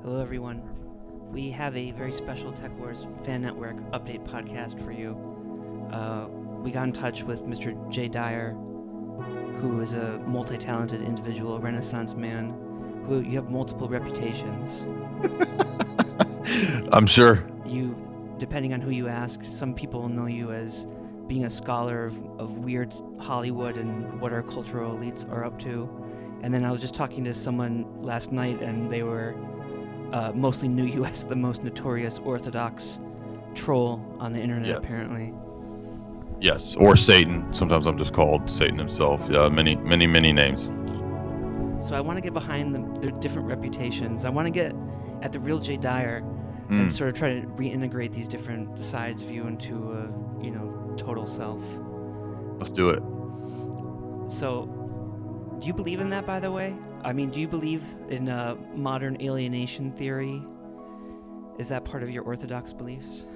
Hello, everyone. We have a very special Tech Wars Fan Network update podcast for you. We got in touch with Mr. Jay Dyer, who is a multi-talented individual, a Renaissance man, who you have multiple reputations. I'm sure. Depending on who you ask, some people know you as being a scholar of weird Hollywood and what our cultural elites are up to. And then I was just talking to someone last night, and they were mostly knew you as the most notorious Orthodox troll on the internet, Yes. apparently. Yes, or Satan. Sometimes I'm just called Satan himself. Yeah, many names. So I want to get behind their different reputations. I want to get at the real Jay Dyer and sort of try to reintegrate these different sides of you into a, total self. Let's do it. So, do you believe in that, by the way? I mean, do you believe in modern alienation theory? Is that part of your Orthodox beliefs?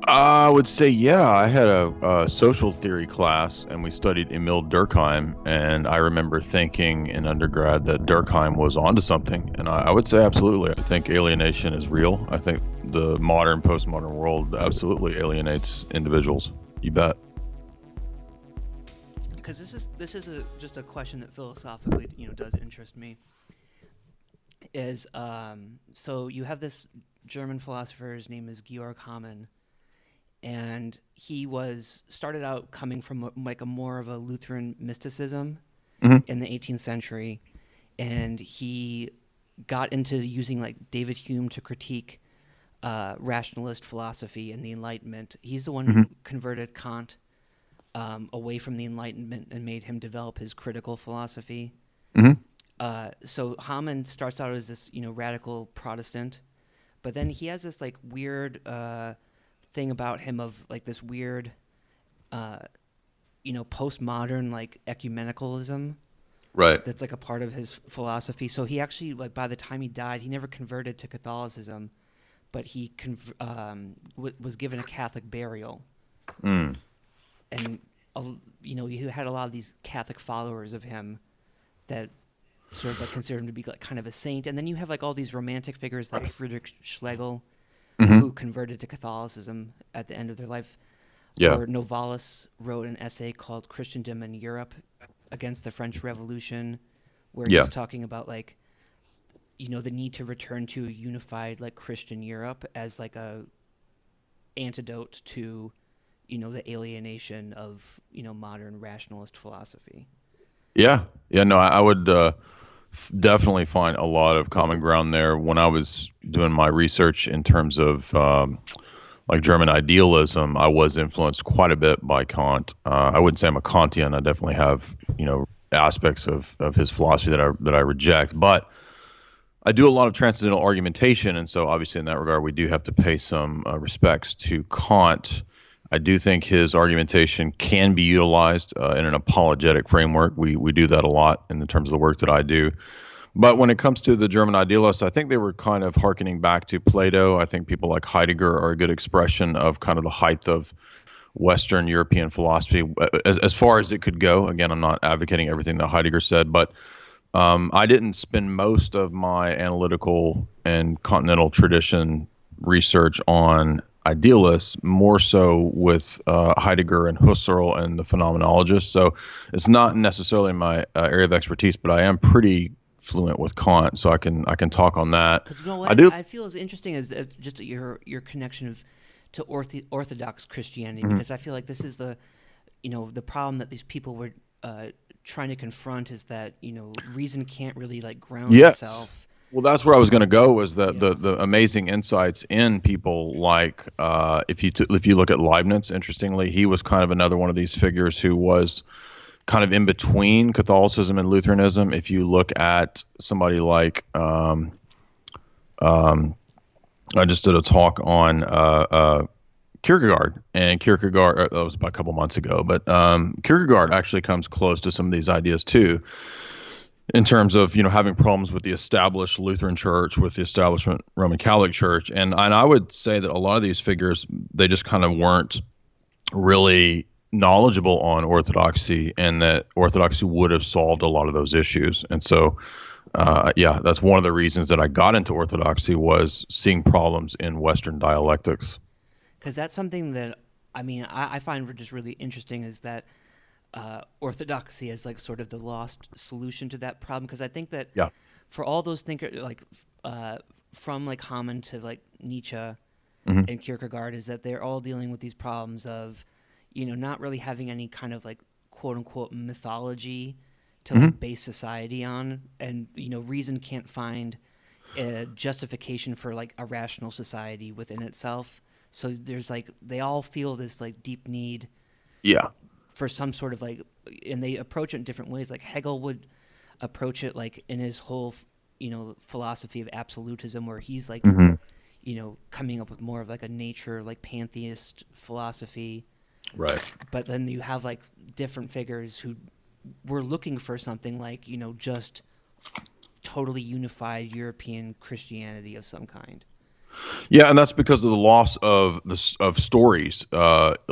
I would say, yeah. I had a social theory class, and we studied Emil Durkheim, and I remember thinking in undergrad that Durkheim was onto something, and I would say absolutely. I think alienation is real. I think the modern, postmodern world absolutely alienates individuals. You bet. Because this is just a question that philosophically, does interest me. So you have this German philosopher. His name is Georg Hamann. And he started out coming from a more of a Lutheran mysticism in the 18th century, and he got into using like David Hume to critique rationalist philosophy and the Enlightenment. He's the one who converted Kant away from the Enlightenment and made him develop his critical philosophy. So Hamann starts out as this radical Protestant, but then he has this like weird thing about him of like this weird postmodern like ecumenicalism, Right. that's like a part of his philosophy. So he actually, like, by the time he died, he never converted to Catholicism, but he was given a Catholic burial. And you had a lot of these Catholic followers of him that sort of like consider him to be like kind of a saint. And then you have like all these romantic figures like Friedrich Schlegel, who converted to Catholicism at the end of their life. Yeah. Or Novalis wrote an essay called Christendom in Europe against the French Revolution, where he's talking about like, the need to return to a unified like Christian Europe as like a antidote to, the alienation of, modern rationalist philosophy. Yeah. No, I would definitely find a lot of common ground there. When I was doing my research in terms of like German idealism, I was influenced quite a bit by Kant. I wouldn't say I'm a Kantian. I definitely have, aspects of his philosophy that I reject, but I do a lot of transcendental argumentation, and so obviously in that regard, we do have to pay some respects to Kant. I do think his argumentation can be utilized in an apologetic framework. We do that a lot in the terms of the work that I do. But when it comes to the German idealists, I think they were kind of hearkening back to Plato. I think people like Heidegger are a good expression of kind of the height of Western European philosophy as far as it could go. Again, I'm not advocating everything that Heidegger said, but I didn't spend most of my analytical and continental tradition research on idealists, more so with Heidegger and Husserl and the phenomenologists. So it's not necessarily my area of expertise, but I am pretty fluent with Kant, so I can talk on that. Because I feel as interesting as just your connection to Orthodox Christianity, because I feel like this is the problem that these people were trying to confront, is that reason can't really like ground itself. Well, that's where I was going to go, was the amazing insights in people like if you look at Leibniz, interestingly, he was kind of another one of these figures who was kind of in between Catholicism and Lutheranism. If you look at somebody like I just did a talk on Kierkegaard, and Kierkegaard, that was about a couple months ago, but Kierkegaard actually comes close to some of these ideas too, in terms of having problems with the established Lutheran Church, with the establishment Roman Catholic Church, and I would say that a lot of these figures, they just kind of weren't really knowledgeable on Orthodoxy, and that Orthodoxy would have solved a lot of those issues. And so Yeah, that's one of the reasons that I got into orthodoxy, was seeing problems in Western dialectics. Because that's something that, I mean, I find just really interesting, is that orthodoxy is like sort of the lost solution to that problem. Because I think that Yeah. for all those thinkers, like from like Hamann to like Nietzsche Hmm. and Kierkegaard, is that they're all dealing with these problems of, not really having any kind of like quote unquote mythology to Hmm. like base society on, and reason can't find a justification for like a rational society within itself. So there's like they all feel this like deep need Yeah. for some sort of like, and they approach it in different ways. Like Hegel would approach it like in his whole philosophy of absolutism, where he's like Hmm. coming up with more of like a nature like pantheist philosophy. Right. But then you have like different figures who were looking for something like just totally unified European Christianity of some kind. Yeah, and that's because of the loss of stories.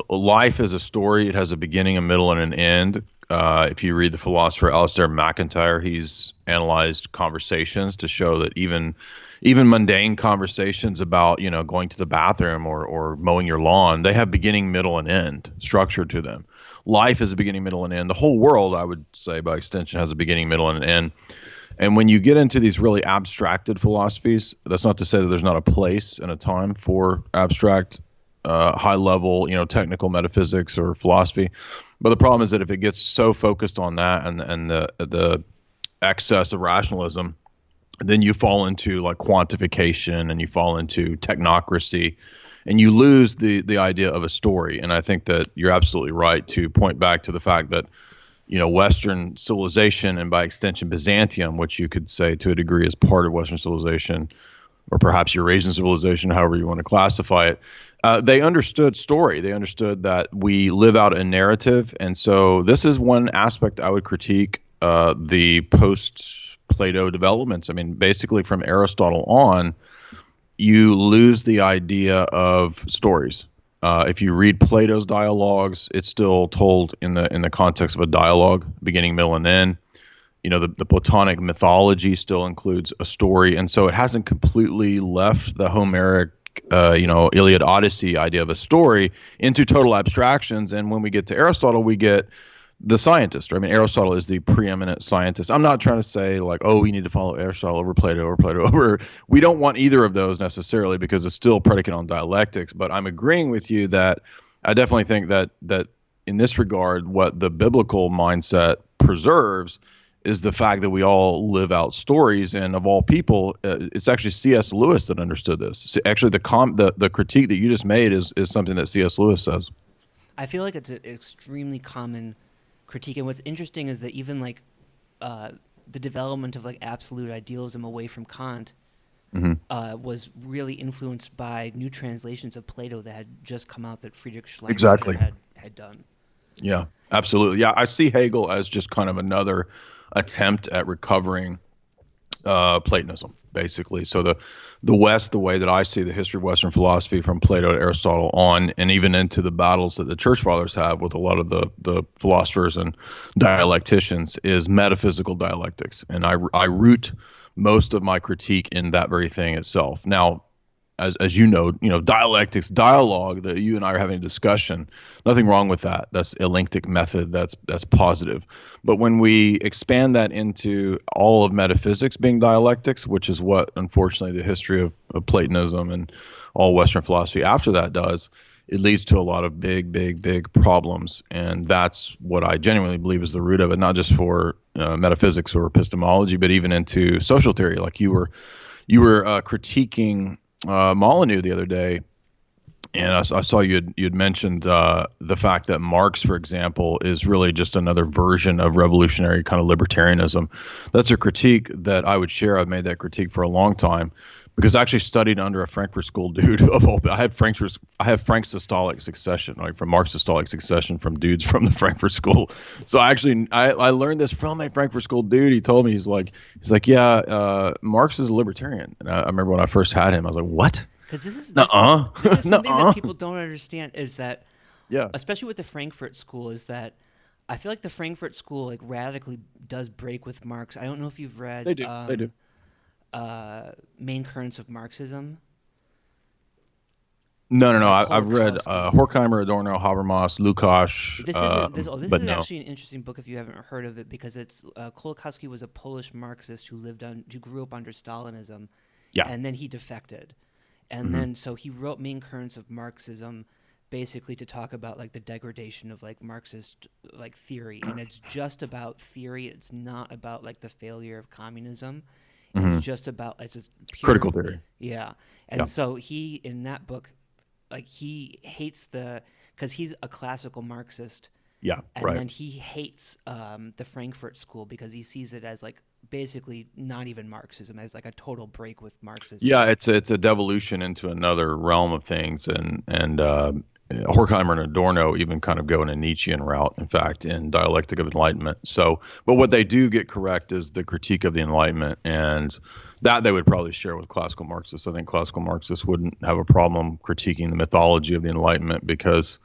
Life is a story; it has a beginning, a middle, and an end. If you read the philosopher Alistair MacIntyre, he's analyzed conversations to show that even mundane conversations about going to the bathroom or mowing your lawn, they have beginning, middle, and end structure to them. Life is a beginning, middle, and end. The whole world, I would say, by extension, has a beginning, middle, and an end. And when you get into these really abstracted philosophies, that's not to say that there's not a place and a time for abstract, high level, technical metaphysics or philosophy. But the problem is that if it gets so focused on that and the excess of rationalism, then you fall into like quantification and you fall into technocracy, and you lose the idea of a story. And I think that you're absolutely right to point back to the fact that Western civilization, and by extension Byzantium, which you could say to a degree is part of Western civilization, or perhaps Eurasian civilization, however you want to classify it, they understood story. They understood that we live out a narrative. And so this is one aspect I would critique the post-Plato developments. I mean, basically from Aristotle on, you lose the idea of stories. If you read Plato's dialogues, it's still told in the context of a dialogue, beginning, middle, and end. The Platonic mythology still includes a story, and so it hasn't completely left the Homeric, Iliad, Odyssey idea of a story into total abstractions. And when we get to Aristotle, we get the scientist. I mean, Aristotle is the preeminent scientist. I'm not trying to say like, oh, we need to follow Aristotle over Plato or Plato over. We don't want either of those necessarily, because it's still predicated on dialectics. But I'm agreeing with you that I definitely think that in this regard, what the biblical mindset preserves is the fact that we all live out stories. And of all people, it's actually C.S. Lewis that understood this. So actually, the critique that you just made is something that C.S. Lewis says. I feel like it's an extremely common critique, and what's interesting is that even like the development of like absolute idealism away from Kant was really influenced by new translations of Plato that had just come out that Friedrich Schleiermacher Exactly. had done. Yeah, absolutely. Yeah, I see Hegel as just kind of another attempt at recovering Platonism, basically. So the West, the way that I see the history of Western philosophy from Plato to Aristotle on, and even into the battles that the Church Fathers have with a lot of the philosophers and dialecticians, is metaphysical dialectics. And I root most of my critique in that very thing itself. Now, as you know, dialectics, dialogue, that you and I are having a discussion, nothing wrong with that. That's a Elenctic method. That's positive. But when we expand that into all of metaphysics being dialectics, which is what, unfortunately, the history of Platonism and all Western philosophy after that does, it leads to a lot of big problems. And that's what I genuinely believe is the root of it, not just for metaphysics or epistemology, but even into social theory. Like you were critiquing Molyneux the other day, and I saw you'd mentioned the fact that Marx, for example, is really just another version of revolutionary kind of libertarianism. That's a critique that I would share. I've made that critique for a long time, because I actually studied under a Frankfurt School dude of all. I have Frank's systolic succession, like from Marx's systolic succession from dudes from the Frankfurt School. So I learned this from a Frankfurt School dude. He told me, he's like, yeah, Marx is a libertarian. And I remember when I first had him, I was like, what? Because this is something that people don't understand, is that, Yeah, especially with the Frankfurt School, is that I feel like the Frankfurt School like radically does break with Marx. I don't know if you've read They do. They do. Main Currents of Marxism No, no, no. by I've read Kolakowski. Horkheimer, Adorno, Habermas, Lukács, This isn't this. Oh, this but is no. actually an interesting book if you haven't heard of it because it's Kolakowski was a Polish Marxist who grew up under Stalinism, Yeah. and then he defected, and Hmm. then so he wrote Main Currents of Marxism, basically to talk about like the degradation of like Marxist like theory, and it's just about theory. It's not about like the failure of communism. It's Hmm. just about it's just pure, Critical theory. yeah. Yeah. And so he in that book, like he hates because he's a classical Marxist, Yeah. and Right. then he hates the Frankfurt School because he sees it as like basically not even Marxism, as like a total break with Marxism. Yeah. It's a devolution into another realm of things, and Horkheimer and Adorno even kind of go in a Nietzschean route, in fact, in Dialectic of Enlightenment. So, but what they do get correct is the critique of the Enlightenment, and that they would probably share with classical Marxists. I think classical Marxists wouldn't have a problem critiquing the mythology of the Enlightenment because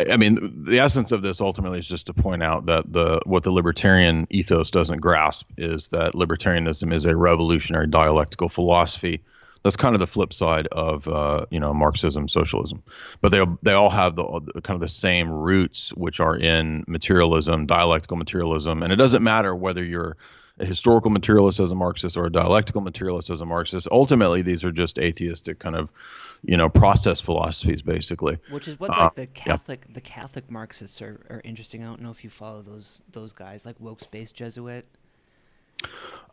I mean, the essence of this ultimately is just to point out that what the libertarian ethos doesn't grasp is that libertarianism is a revolutionary dialectical philosophy. That's kind of the flip side of Marxism, socialism, but they all have the kind of the same roots, which are in materialism, dialectical materialism, and it doesn't matter whether you're a historical materialist as a Marxist or a dialectical materialist as a Marxist. Ultimately, these are just atheistic kind of process philosophies, basically. Which is what like the Yeah. Catholic Marxists are interesting. I don't know if you follow those guys like Woke Space Jesuit.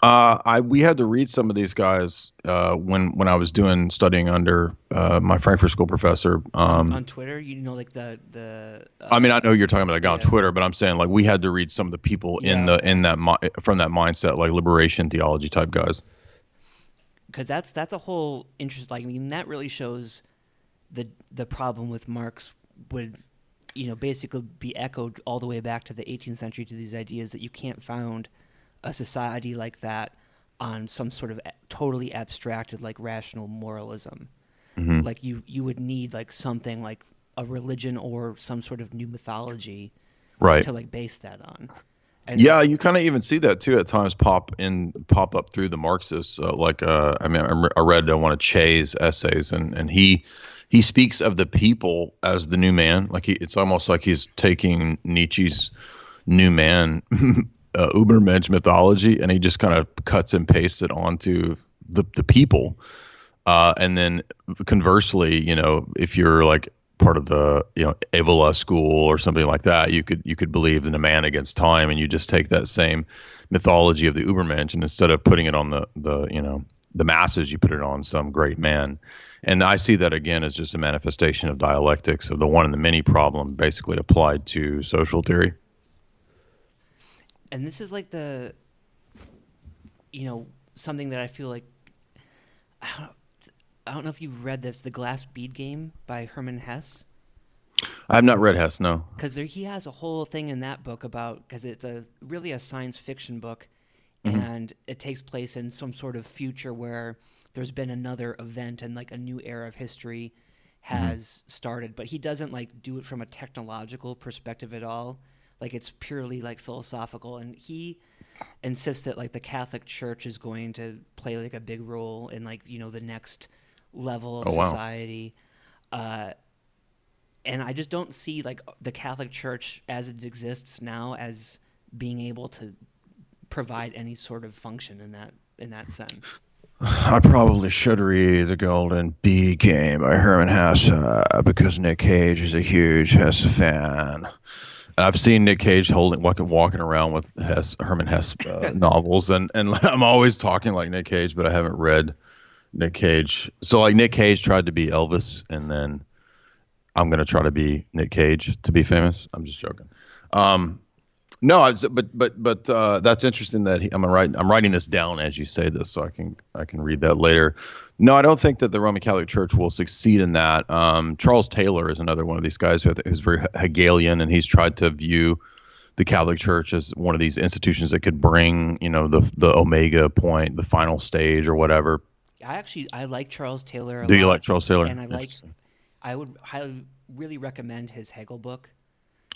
We had to read some of these guys when I was studying under my Frankfurt School professor. On Twitter, like the I mean, I know you're talking about a guy on yeah, Twitter, but I'm saying like we had to read some of the people yeah, in okay, from that mindset, like liberation theology type guys. because that's a whole interest. Like I mean, that really shows the problem with Marx would basically be echoed all the way back to the 18th century to these ideas that you can't found a society like that on some sort of totally abstracted like rational moralism. Hmm. Like you would need like something like a religion or some sort of new mythology Right. to like base that on. And Yeah, you kind of even see that too at times pop up through the Marxists. I mean, I read one of Che's essays, and he speaks of the people as the new man. Like it's almost like he's taking Nietzsche's new man Ubermensch mythology, and he just kind of cuts and pastes it onto the people. And then conversely, if you're like part of the Evola school or something like that, you could believe in a man against time, and you just take that same mythology of the Ubermensch, and instead of putting it on the masses, you put it on some great man. And I see that again as just a manifestation of dialectics of the one and the many problem, basically applied to social theory. this is like the something that I feel like I don't, I don't know if you've read this, The Glass Bead Game by Hermann Hesse. I have not read Hess, no. Because he has a whole thing in that book about because it's really a science fiction book, Hmm. and it takes place in some sort of future where there's been another event and like a new era of history Hmm. has started. But he doesn't like do it from a technological perspective at all. Like it's purely like philosophical, and he insists that like the Catholic Church is going to play like a big role in like the next level of Oh wow. society. Uh, and I just don't see like the Catholic Church as it exists now as being able to provide any sort of function in that sense. I probably should read The Golden Bee Game by Herman Hesse because Nick Cage is a huge Hesse fan. And I've seen Nick Cage walking around with Herman Hesse novels, and I'm always talking like Nick Cage, but I haven't read Nick Cage. So like Nick Cage tried to be Elvis, and then I'm gonna try to be Nick Cage to be famous. I'm just joking. Um, no, but that's interesting that I'm writing this down as you say this, so I can read that later. No, I don't think that the Roman Catholic Church will succeed in that. Charles Taylor is another one of these guys who's very Hegelian, and he's tried to view the Catholic Church as one of these institutions that could bring, the omega point, the final stage, or whatever. I like Charles Taylor a Do you lot, like Charles Taylor? and Interesting. I would highly really recommend his Hegel book.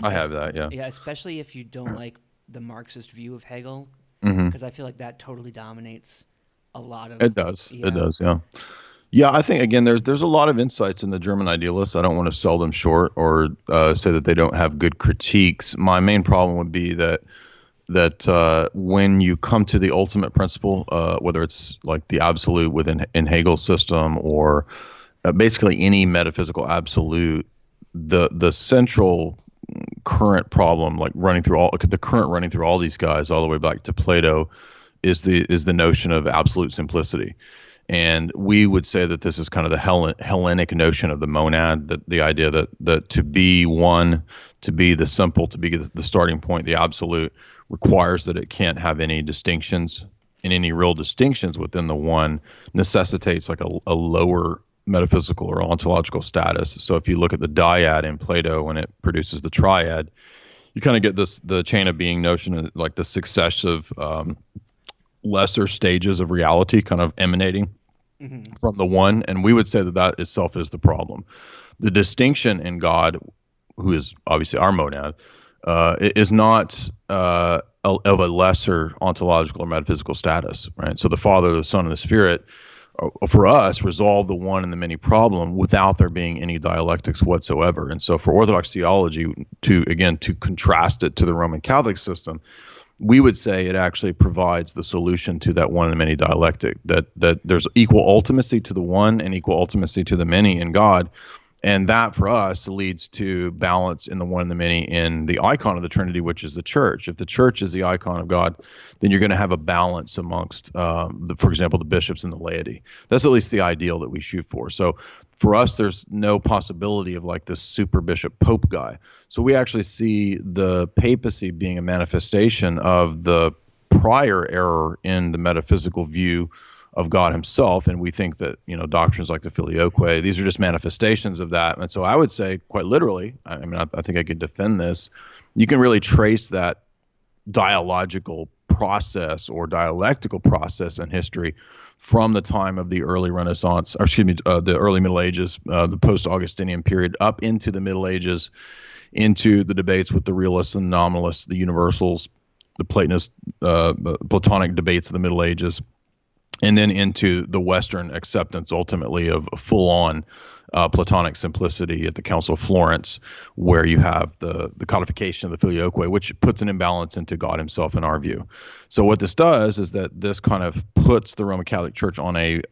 I have Es- that. Yeah. yeah, especially if you don't like the Marxist view of Hegel, Hmm. because I feel like that totally dominates a lot of. It does. It Yeah. does. Yeah. Yeah, I think again, there's a lot of insights in the German idealists. I don't want to sell them short or say that they don't have good critiques. My main problem would be that when you come to the ultimate principle, whether it's like the absolute within in Hegel's system or basically any metaphysical absolute, the central current problem, like the current running through all these guys all the way back to Plato, is the notion of absolute simplicity. And we would say that this is kind of the Hellenic notion of the monad, that the idea that to be one, to be the simple, to be the starting point, the absolute, requires that it can't have any distinctions, and any real distinctions within the one necessitates like a lower metaphysical or ontological status. So if you look at the dyad in Plato when it produces the triad, you kind of get the chain of being notion of like the successive lesser stages of reality kind of emanating Hmm. from the one. And we would say that itself is the problem. The distinction in God, who is obviously our monad, is not of a lesser ontological or metaphysical status, right? So the Father, the Son, and the Spirit, for us, resolve the one and the many problem without there being any dialectics whatsoever. And so for Orthodox theology, to contrast it to the Roman Catholic system, we would say it actually provides the solution to that one and many dialectic, that there's equal ultimacy to the one and equal ultimacy to the many in God. And that for us leads to balance in the one and the many in the icon of the Trinity, which is the church. If the church is the icon of God, then you're going to have a balance amongst, for example, the bishops and the laity. That's at least the ideal that we shoot for. So for us, there's no possibility of like this super bishop pope guy. So we actually see the papacy being a manifestation of the prior error in the metaphysical view of God himself. And we think that, doctrines like the filioque, these are just manifestations of that. And so I would say quite literally, I think I could defend this. You can really trace that dialogical process or dialectical process in history from the time of the early Renaissance, or excuse me, the early Middle Ages, the post-Augustinian period, up into the Middle Ages, into the debates with the realists and nominalists, the universals, the Platonist, Platonic debates of the Middle Ages, and then into the Western acceptance ultimately of full-on Platonic simplicity at the Council of Florence, where you have the codification of the filioque, which puts an imbalance into God himself in our view. So what this does is that this kind of puts the Roman Catholic Church on a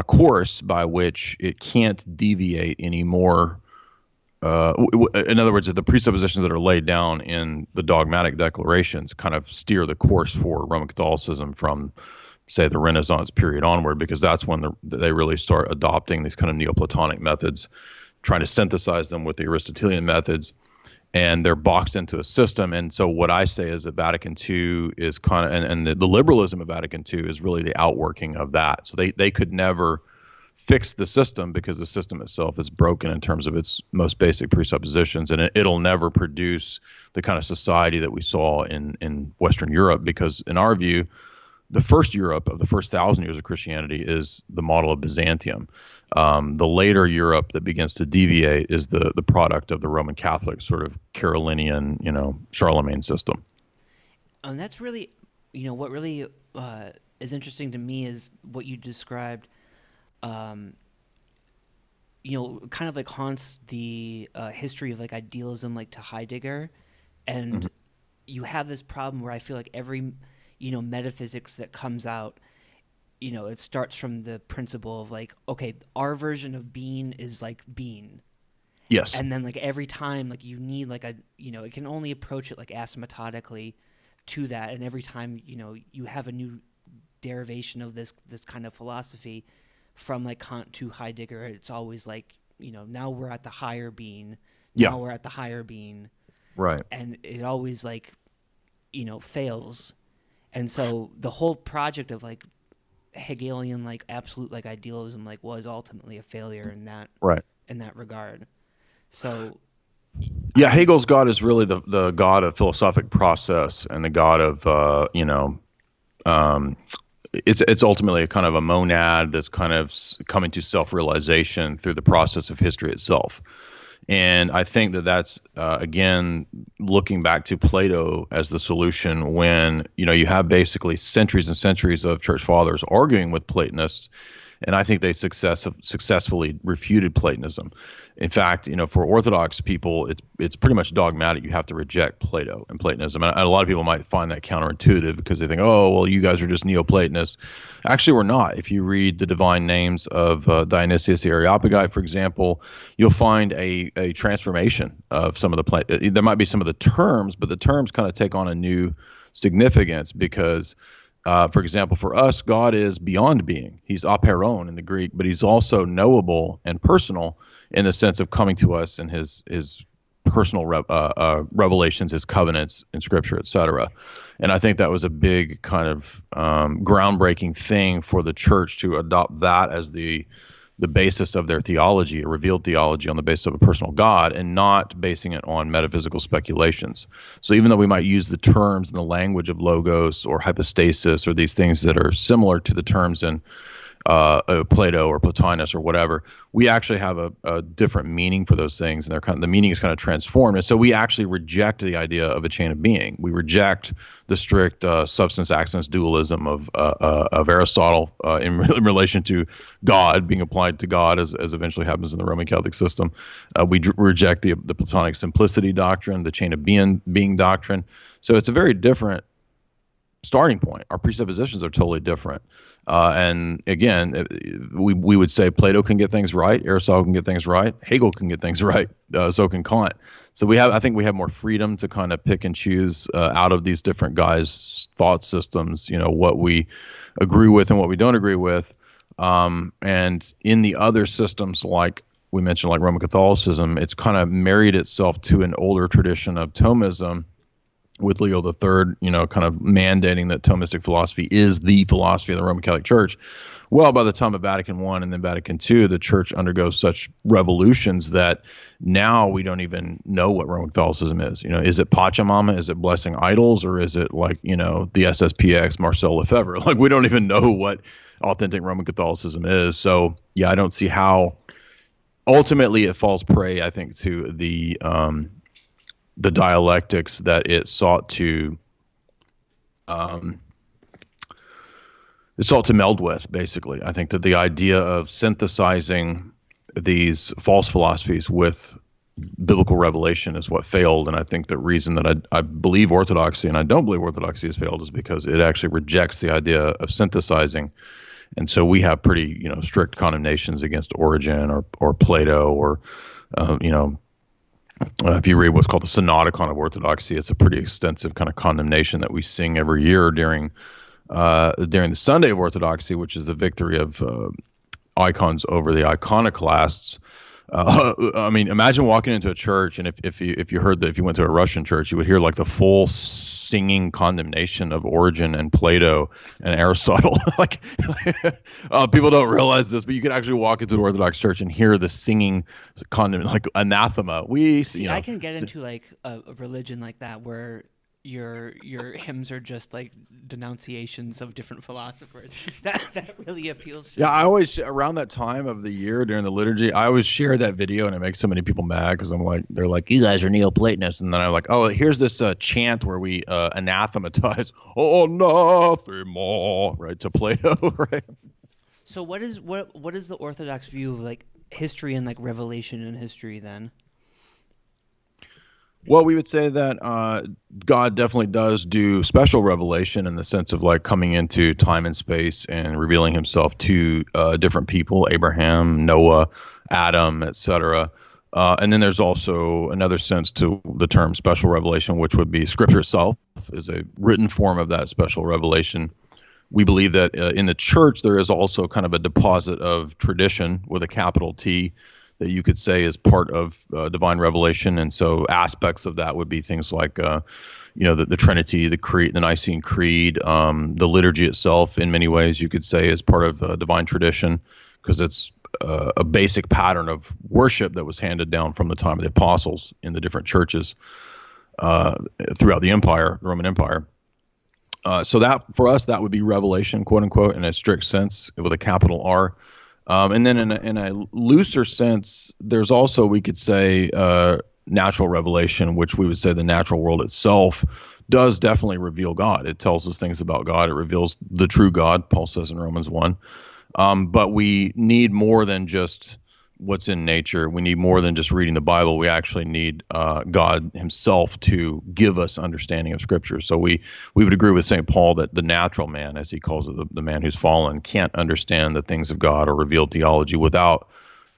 course by which it can't deviate anymore. In other words, the presuppositions that are laid down in the dogmatic declarations kind of steer the course for Roman Catholicism from, say, the Renaissance period onward, because that's when they really start adopting these kind of Neoplatonic methods, trying to synthesize them with the Aristotelian methods, and they're boxed into a system. And so what I say is that Vatican II is kind of, and the liberalism of Vatican II is really the outworking of that. So they could never fix the system because the system itself is broken in terms of its most basic presuppositions, and it'll never produce the kind of society that we saw in Western Europe, because in our view, the first Europe of the first 1,000 years of Christianity is the model of Byzantium. The later Europe that begins to deviate is the product of the Roman Catholic sort of Carolinian, Charlemagne system. And that's really, what really is interesting to me is what you described. Um, Kind of like haunts the history of like idealism, like to Heidegger, Mhm. and you have this problem where I feel like every metaphysics that comes out, it starts from the principle of like, okay, our version of being is like being, Yes. and then like every time like you need like it can only approach it like asymptotically to that, and every time you have a new derivation of this kind of philosophy from like Kant to Heidegger, it's always like, now we're at the higher being, Yeah. now we're at the higher being, Right. and it always like fails. And so the whole project of like Hegelian like absolute like idealism like was ultimately a failure Right. in that regard. So Yeah, Hegel's God is really the God of philosophic process and the God of um, it's ultimately a kind of a monad that's kind of coming to self-realization through the process of history itself. And I think that that's, again, looking back to Plato as the solution when, you have basically centuries and centuries of church fathers arguing with Platonists. And I think they successfully refuted Platonism. In fact, for Orthodox people, it's pretty much dogmatic. You have to reject Plato and Platonism. And a lot of people might find that counterintuitive because they think, oh, well, you guys are just Neoplatonists. Actually, we're not. If you read the divine names of Dionysius the Areopagite, for example, you'll find a transformation of some of the there might be some of the terms, but the terms kind of take on a new significance because for example, for us, God is beyond being. He's aperon in the Greek, but he's also knowable and personal in the sense of coming to us in his personal revelations, his covenants in Scripture, etc. And I think that was a big kind of groundbreaking thing for the church to adopt that as the basis of their theology, a revealed theology on the basis of a personal God, and not basing it on metaphysical speculations. So even though we might use the terms and the language of logos or hypostasis or these things that are similar to the terms in Plato or Plotinus or whatever, we actually have a different meaning for those things, and the meaning is kind of transformed. And so we actually reject the idea of a chain of being. We reject the strict substance-accidents dualism of Aristotle in relation to God being applied to God, as eventually happens in the Roman Catholic system. We reject the Platonic simplicity doctrine, the chain of being doctrine. So it's a very different starting point. Our presuppositions are totally different. And again, we would say Plato can get things right, Aristotle can get things right, Hegel can get things right, so can Kant. So I think we have more freedom to kind of pick and choose out of these different guys' thought systems, what we agree with and what we don't agree with. And in the other systems, like we mentioned, like Roman Catholicism, it's kind of married itself to an older tradition of Thomism, with Leo III, kind of mandating that Thomistic philosophy is the philosophy of the Roman Catholic Church. Well, by the time of Vatican I and then Vatican II, the church undergoes such revolutions that now we don't even know what Roman Catholicism is. Is it Pachamama? Is it blessing idols? Or is it like, the SSPX, Marcel Lefebvre? Like, we don't even know what authentic Roman Catholicism is. So, yeah, I don't see how ultimately it falls prey, I think, to the dialectics that it sought to meld with, basically. I think that the idea of synthesizing these false philosophies with biblical revelation is what failed. And I think the reason that I believe orthodoxy and I don't believe orthodoxy has failed is because it actually rejects the idea of synthesizing. And so we have pretty, strict condemnations against Origen or Plato or, if you read what's called the Synodicon of Orthodoxy, it's a pretty extensive kind of condemnation that we sing every year during the Sunday of Orthodoxy, which is the victory of icons over the iconoclasts. I mean, imagine walking into a church, and if you heard that, if you went to a Russian church, you would hear like the full singing condemnation of Origen and Plato and Aristotle. Like people don't realize this, but you can actually walk into an Orthodox church and hear the singing like anathema. I can get into like a religion like that where your hymns are just like denunciations of different philosophers. That really appeals to me. I always, around that time of the year during the liturgy, I always share that video, and it makes so many people mad because they're like, you guys are Neoplatonists, and then I'm like, oh, here's this chant where we anathematize anathema, right, to Plato, right? So what is the Orthodox view of like history and like revelation in history then? Well, we would say that God definitely does do special revelation in the sense of like coming into time and space and revealing himself to different people, Abraham, Noah, Adam, etc. And then there's also another sense to the term special revelation, which would be Scripture itself is a written form of that special revelation. We believe that in the church there is also kind of a deposit of tradition with a capital T that you could say is part of divine revelation. And so aspects of that would be things like, the Trinity, the Creed, the Nicene Creed, the liturgy itself, in many ways, you could say is part of divine tradition because it's a basic pattern of worship that was handed down from the time of the apostles in the different churches throughout the empire, the Roman Empire. So that, for us, that would be revelation, quote unquote, in a strict sense with a capital R. And then in a looser sense, there's also, we could say, natural revelation, which we would say the natural world itself does definitely reveal God. It tells us things about God. It reveals the true God, Paul says in Romans 1. But we need more than just what's in nature. We need more than just reading the Bible. We actually need God himself to give us understanding of Scripture. So we would agree with St. Paul that the natural man, as he calls it, the man who's fallen, can't understand the things of God or revealed theology without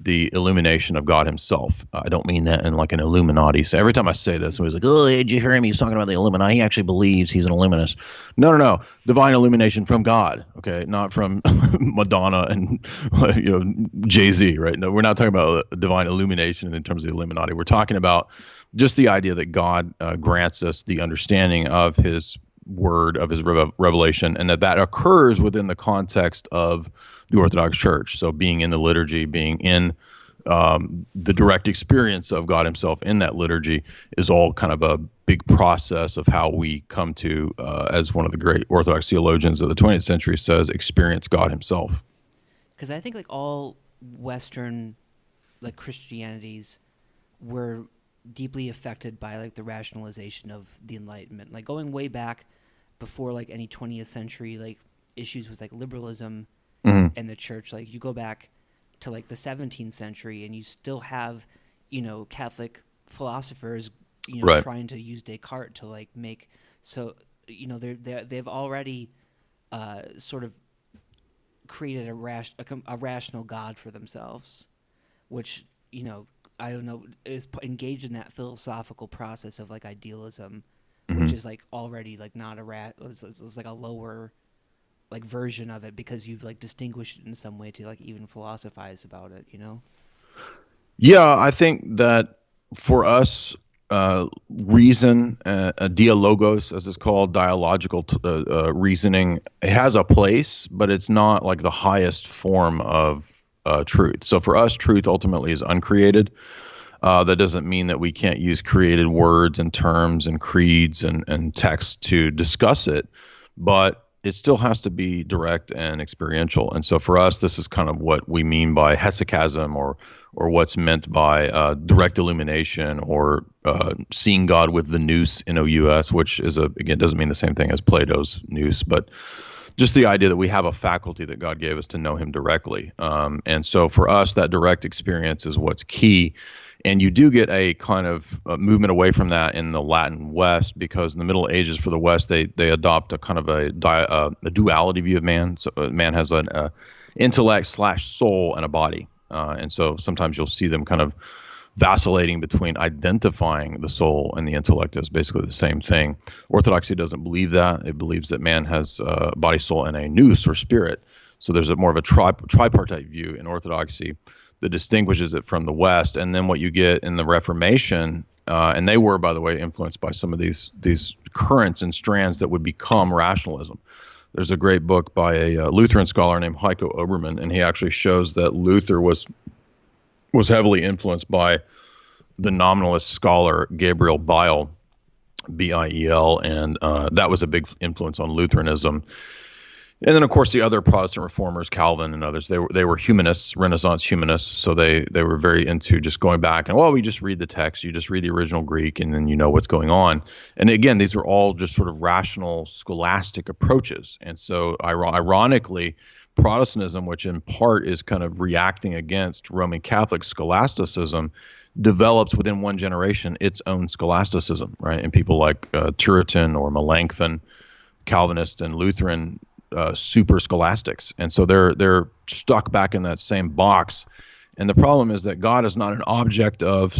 the illumination of God himself. I don't mean that in like an Illuminati. So every time I say this, somebody's like, oh, did you hear him? He's talking about the Illuminati. He actually believes he's an Illuminist. No, no, no. Divine illumination from God, okay? Not from Madonna and Jay-Z, right? No, we're not talking about divine illumination in terms of the Illuminati. We're talking about just the idea that God grants us the understanding of his word, of his revelation, and that occurs within the context of the Orthodox Church. So being in the liturgy, being in the direct experience of God himself in that liturgy is all kind of a big process of how we come to, as one of the great Orthodox theologians of the 20th century says, experience God himself. Because I think like all Western like Christianities were deeply affected by like the rationalization of the Enlightenment, like going way back before like any 20th century like issues with like liberalism and the church. Like you go back to like the 17th century and you still have, Catholic philosophers, Right. trying to use Descartes to like make, so, they've already sort of created a rational God for themselves, which, I don't know, is engaged in that philosophical process of like idealism, which is like already like not it's like a lower like version of it because you've like distinguished it in some way to like even philosophize about it, Yeah, I think that for us, reason, dialogos, as it's called, dialogical reasoning, it has a place, but it's not like the highest form of truth. So for us, truth ultimately is uncreated. That doesn't mean that we can't use created words and terms and creeds and texts to discuss it, but it still has to be direct and experiential. And so for us, this is kind of what we mean by hesychasm, or what's meant by direct illumination, or seeing God with the nous, N-O-U-S, which is again, doesn't mean the same thing as Plato's nous, but just the idea that we have a faculty that God gave us to know him directly. And so for us, that direct experience is what's key. And you do get a kind of movement away from that in the Latin West, because in the Middle Ages for the West, they adopt a kind of a duality view of man. So man has an intellect / soul and a body. And so sometimes you'll see them kind of vacillating between identifying the soul and the intellect as basically the same thing. Orthodoxy doesn't believe that. It believes that man has a body, soul, and a nous, or spirit. So there's more of a tripartite view in Orthodoxy that distinguishes it from the West. And then what you get in the Reformation, and they were, by the way, influenced by some of these currents and strands that would become rationalism. There's a great book by a Lutheran scholar named Heiko Obermann, and he actually shows that Luther was heavily influenced by the nominalist scholar Gabriel Biel, B-I-E-L, and that was a big influence on Lutheranism. And then, of course, the other Protestant reformers, Calvin and others, they were humanists, Renaissance humanists. So they were very into just going back and, well, we just read the text, you just read the original Greek, and then you know what's going on. And again, these are all just sort of rational, scholastic approaches. And so, ironically, Protestantism, which in part is kind of reacting against Roman Catholic scholasticism, develops within one generation its own scholasticism, right? And people like Turretin or Melanchthon, Calvinist and Lutheran, super scholastics, and so they're stuck back in that same box. And the problem is that God is not an object of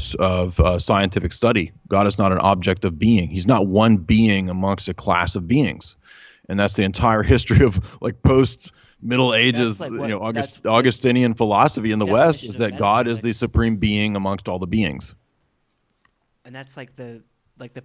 scientific study. God is not an object of being. He's not one being amongst a class of beings, and that's the entire history of like post Middle Ages, like Augustinian philosophy in the West is that God is the supreme being amongst all the beings. And that's like the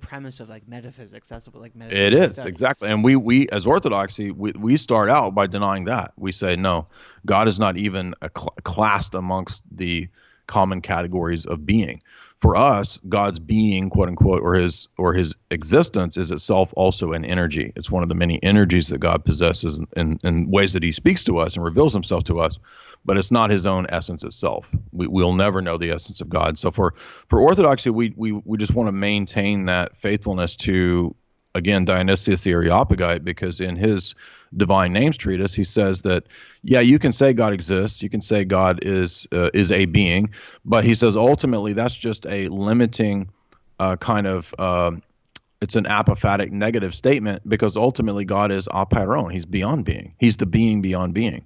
premise of like metaphysics. That's what like metaphysics it is studies. Exactly. And we as Orthodoxy, we start out by denying that. We say no, God is not even classed amongst the common categories of being. for us, God's being, quote unquote, or his existence is itself also an energy. It's one of the many energies that God possesses in ways that he speaks to us and reveals himself to us, but it's not his own essence itself. We'll never know the essence of God. So for Orthodoxy, we just want to maintain that faithfulness to, again, Dionysius the Areopagite, because in his Divine Names treatise, he says that, yeah, you can say God exists, you can say God is a being, but he says ultimately that's just a limiting it's an apophatic negative statement, because ultimately God is apeiron, he's beyond being, he's the being beyond being.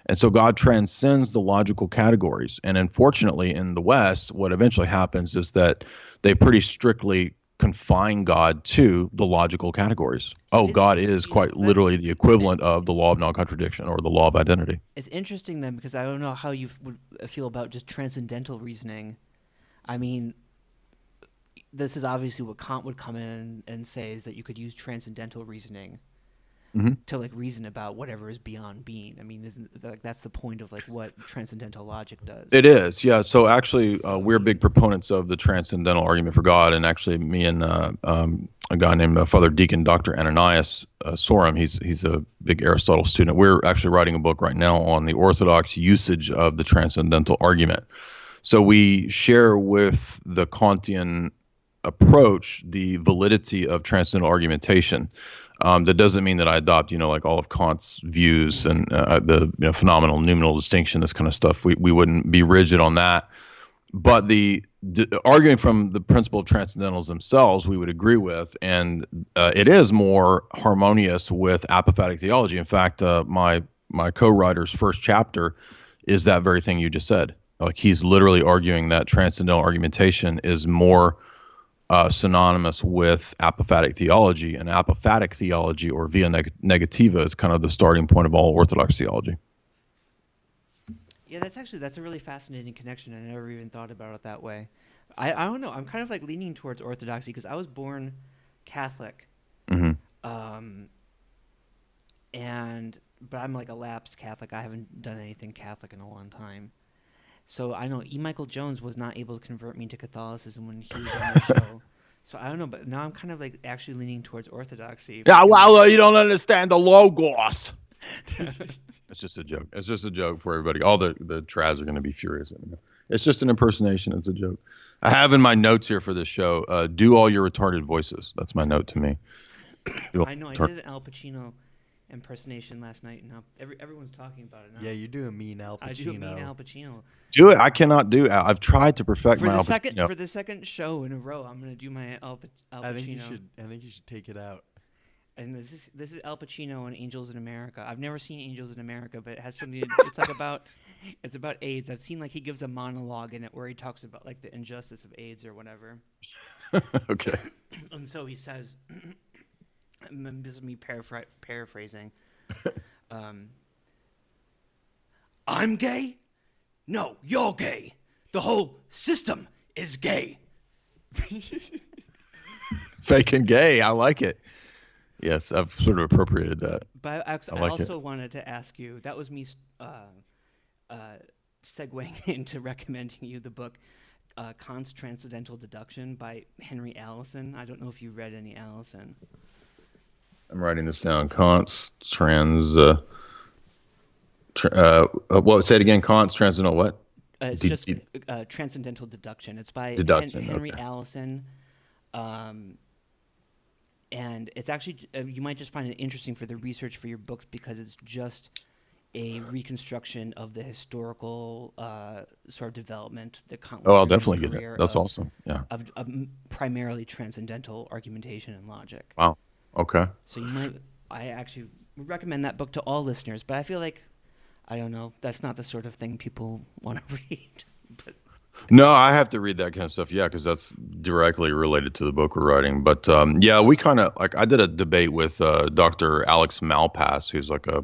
And so God transcends the logical categories. And unfortunately, in the West, what eventually happens is that they pretty strictly confine God to the logical categories. Oh, God is quite literally the equivalent of the law of non-contradiction or the law of identity. It's interesting then, because I don't know how you would feel about just transcendental reasoning. I mean, this is obviously what Kant would come in and say, is that you could use transcendental reasoning to like reason about whatever is beyond being. I mean, isn't like that's the point of like what transcendental logic does? It is, yeah. So actually, we're big proponents of the transcendental argument for God, and actually, me and a guy named Father Deacon Dr. Ananias Sorum, he's a big Aristotle student. We're actually writing a book right now on the Orthodox usage of the transcendental argument. So we share with the Kantian approach the validity of transcendental argumentation. That doesn't mean that I adopt, like all of Kant's views and the phenomenal noumenal distinction, this kind of stuff. We wouldn't be rigid on that. But the arguing from the principle of transcendentals themselves, we would agree with, and it is more harmonious with apophatic theology. In fact, my co-writer's first chapter is that very thing you just said. Like, he's literally arguing that transcendental argumentation is more synonymous with apophatic theology, and apophatic theology, or via negativa, is kind of the starting point of all Orthodox theology. Yeah, that's a really fascinating connection. I never even thought about it that way. I don't know. I'm kind of like leaning towards Orthodoxy because I was born Catholic, but I'm like a lapsed Catholic. I haven't done anything Catholic in a long time. So I know E. Michael Jones was not able to convert me to Catholicism when he was on the show. So I don't know, but now I'm kind of like actually leaning towards Orthodoxy. Yeah, well, you don't understand the Logos. It's just a joke. It's just a joke for everybody. All the trads are going to be furious at me. It's just an impersonation. It's a joke. I have in my notes here for this show, do all your retarded voices. That's my note to me. I know. I did an Al Pacino impersonation last night, and now everyone's talking about it now. Yeah, you're doing mean Al Pacino. I do mean Al Pacino. Do it. I cannot do. I've tried to perfect my Al Pacino. For the second show in a row, I'm going to do my Al Pacino. I think you should take it out. And this is Al Pacino in Angels in America. I've never seen Angels in America, but it has something. It's about AIDS. I've seen like he gives a monologue in it where he talks about like the injustice of AIDS or whatever. Okay. And so he says, this is me paraphrasing. I'm gay? No, you're gay. The whole system is gay. Fake and gay. I like it. Yes, I've sort of appropriated that. But I also wanted to ask you, that was me segueing into recommending you the book Kant's Transcendental Deduction by Henry Allison. I don't know if you read any Allison. I'm writing this down. Kant's say it again. Kant's transcendental what? It's Transcendental Deduction. It's by Henry Allison. And it's actually, you might just find it interesting for the research for your books because it's just a reconstruction of the historical sort of development that Kant. Oh, I'll definitely get it. That's awesome. Yeah. Of primarily transcendental argumentation and logic. Wow. Okay. So I actually would recommend that book to all listeners, but I feel like, I don't know, that's not the sort of thing people want to read. But no, I have to read that kind of stuff. Yeah, because that's directly related to the book we're writing. But yeah, we kind of I did a debate with Dr. Alex Malpass, who's like a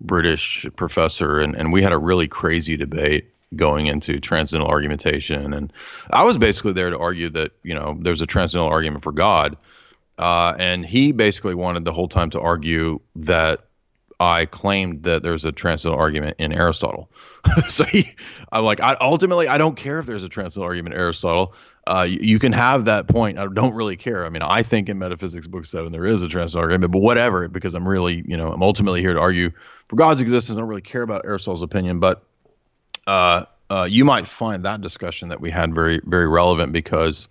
British professor, and we had a really crazy debate going into transcendental argumentation. And I was basically there to argue that there's a transcendental argument for God, and he basically wanted the whole time to argue that I claimed that there's a transcendental argument in Aristotle. So I'm like, ultimately, I don't care if there's a transcendental argument in Aristotle. You can have that point. I don't really care. I mean, I think in Metaphysics Book 7 there is a transcendental argument, but whatever, because I'm really, I'm ultimately here to argue for God's existence. I don't really care about Aristotle's opinion, but you might find that discussion that we had very, very relevant, because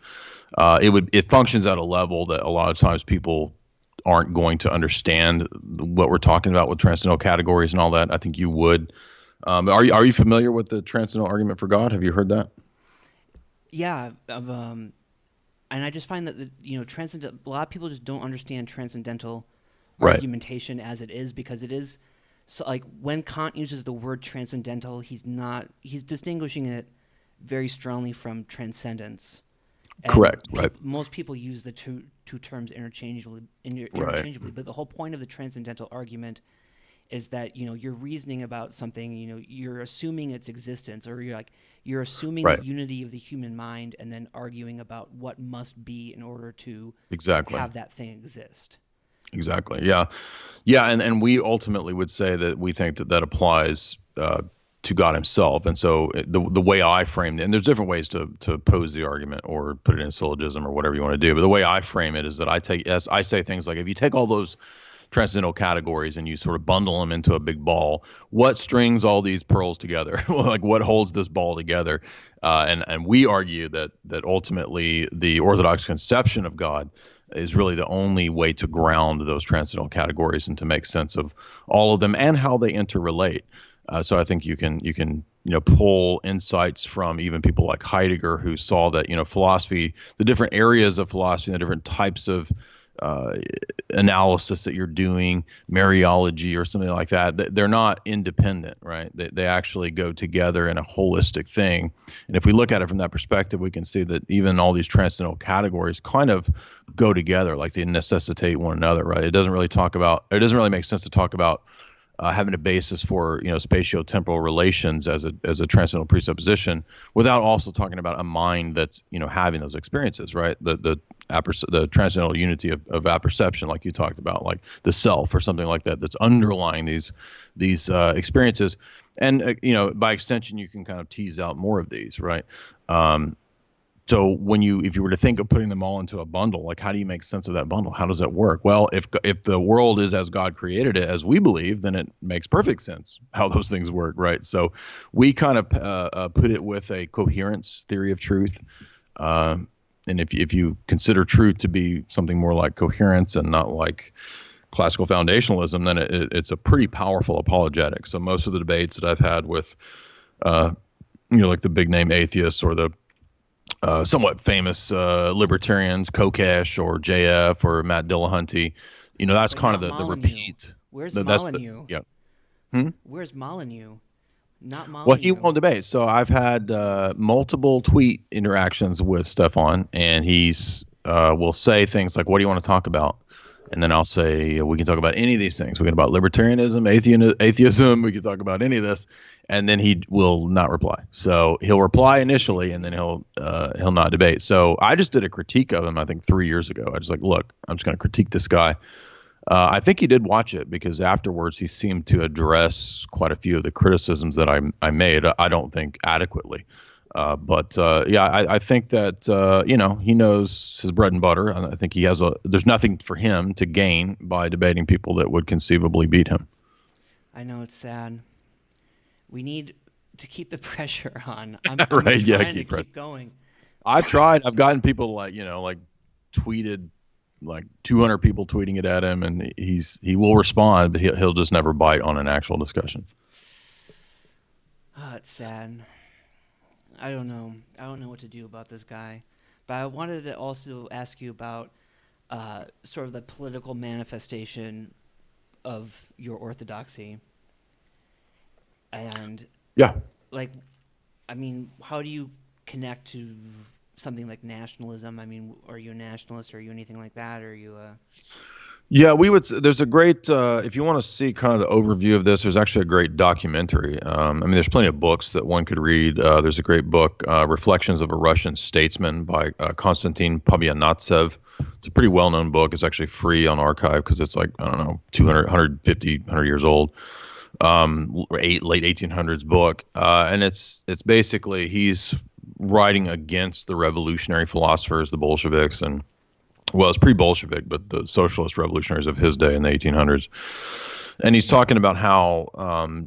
it functions at a level that a lot of times people aren't going to understand what we're talking about with transcendental categories and all that. I think you would. Are you familiar with the transcendental argument for God? Have you heard that? Yeah, and I just find that a lot of people just don't understand transcendental argumentation as it is, because it is so, like, when Kant uses the word transcendental, he's distinguishing it very strongly from transcendence. And correct. Right. Most people use the two terms interchangeably, but the whole point of the transcendental argument is that you're reasoning about something, you're assuming its existence, or you're assuming the unity of the human mind, and then arguing about what must be in order to have that thing exist. Exactly. Yeah. And we ultimately would say that we think that applies to God himself. And so the way I framed it, and there's different ways to pose the argument or put it in a syllogism or whatever you want to do, but the way I frame it is that I say things like, if you take all those transcendental categories and you sort of bundle them into a big ball, what strings all these pearls together? Like, what holds this ball together? And we argue that ultimately the Orthodox conception of God is really the only way to ground those transcendental categories and to make sense of all of them and how they interrelate. So I think you can pull insights from even people like Heidegger, who saw that philosophy, the different areas of philosophy, the different types of analysis that you're doing, Mariology or something like that, they're not independent, right? They actually go together in a holistic thing. And if we look at it from that perspective, we can see that even all these transcendental categories kind of go together, like they necessitate one another, right? It doesn't really make sense to talk about having a basis for spatio-temporal relations as a transcendental presupposition without also talking about a mind that's having those experiences, right? The transcendental unity of apperception, like you talked about, like the self or something like that, that's underlying these experiences, and by extension you can kind of tease out more of these, right? So if you were to think of putting them all into a bundle, like, how do you make sense of that bundle? How does that work? Well, if the world is as God created it, as we believe, then it makes perfect sense how those things work, right? So we kind of put it with a coherence theory of truth. And if you consider truth to be something more like coherence and not like classical foundationalism, then it's a pretty powerful apologetic. So most of the debates that I've had with, like the big name atheists or the somewhat famous libertarians, Kokesh or JF or Matt Dillahunty, that's kind of the repeat. Where's Molyneux? Yeah. Where's Molyneux? Not Molyneux. Well, he won't debate. So I've had multiple tweet interactions with Stefan, and he's will say things like, "What do you want to talk about?" And then I'll say, "We can talk about any of these things. We can talk about libertarianism, atheism. We can talk about any of this." And then he will not reply. So he'll reply initially, and then he'll not debate. So I just did a critique of him, I think 3 years ago. I was like, look, I'm just going to critique this guy. I think he did watch it, because afterwards he seemed to address quite a few of the criticisms that I made. I don't think adequately. But I think that, he knows his bread and butter. I think there's nothing for him to gain by debating people that would conceivably beat him. I know, it's sad. We need to keep the pressure on. I'm right? Yeah, keep going. I've tried. I've gotten people like tweeted, like 200 people tweeting it at him, and he will respond, but he'll just never bite on an actual discussion. Oh, it's sad. I don't know what to do about this guy, but I wanted to also ask you about sort of the political manifestation of your orthodoxy. And how do you connect to something like nationalism? I mean, are you a nationalist? Are you anything like that? Or are you a... Yeah, there's a great, if you want to see kind of the overview of this, there's actually a great documentary. There's plenty of books that one could read. There's a great book, Reflections of a Russian Statesman by Konstantin Pabianatsev. It's a pretty well-known book. It's actually free on archive because it's like, I don't know, 200, 150, 100 years old. Late 1800s book. And it's basically he's writing against the revolutionary philosophers, the Bolsheviks, and well, it's pre-Bolshevik, but the socialist revolutionaries of his day in the 1800s. And he's talking about how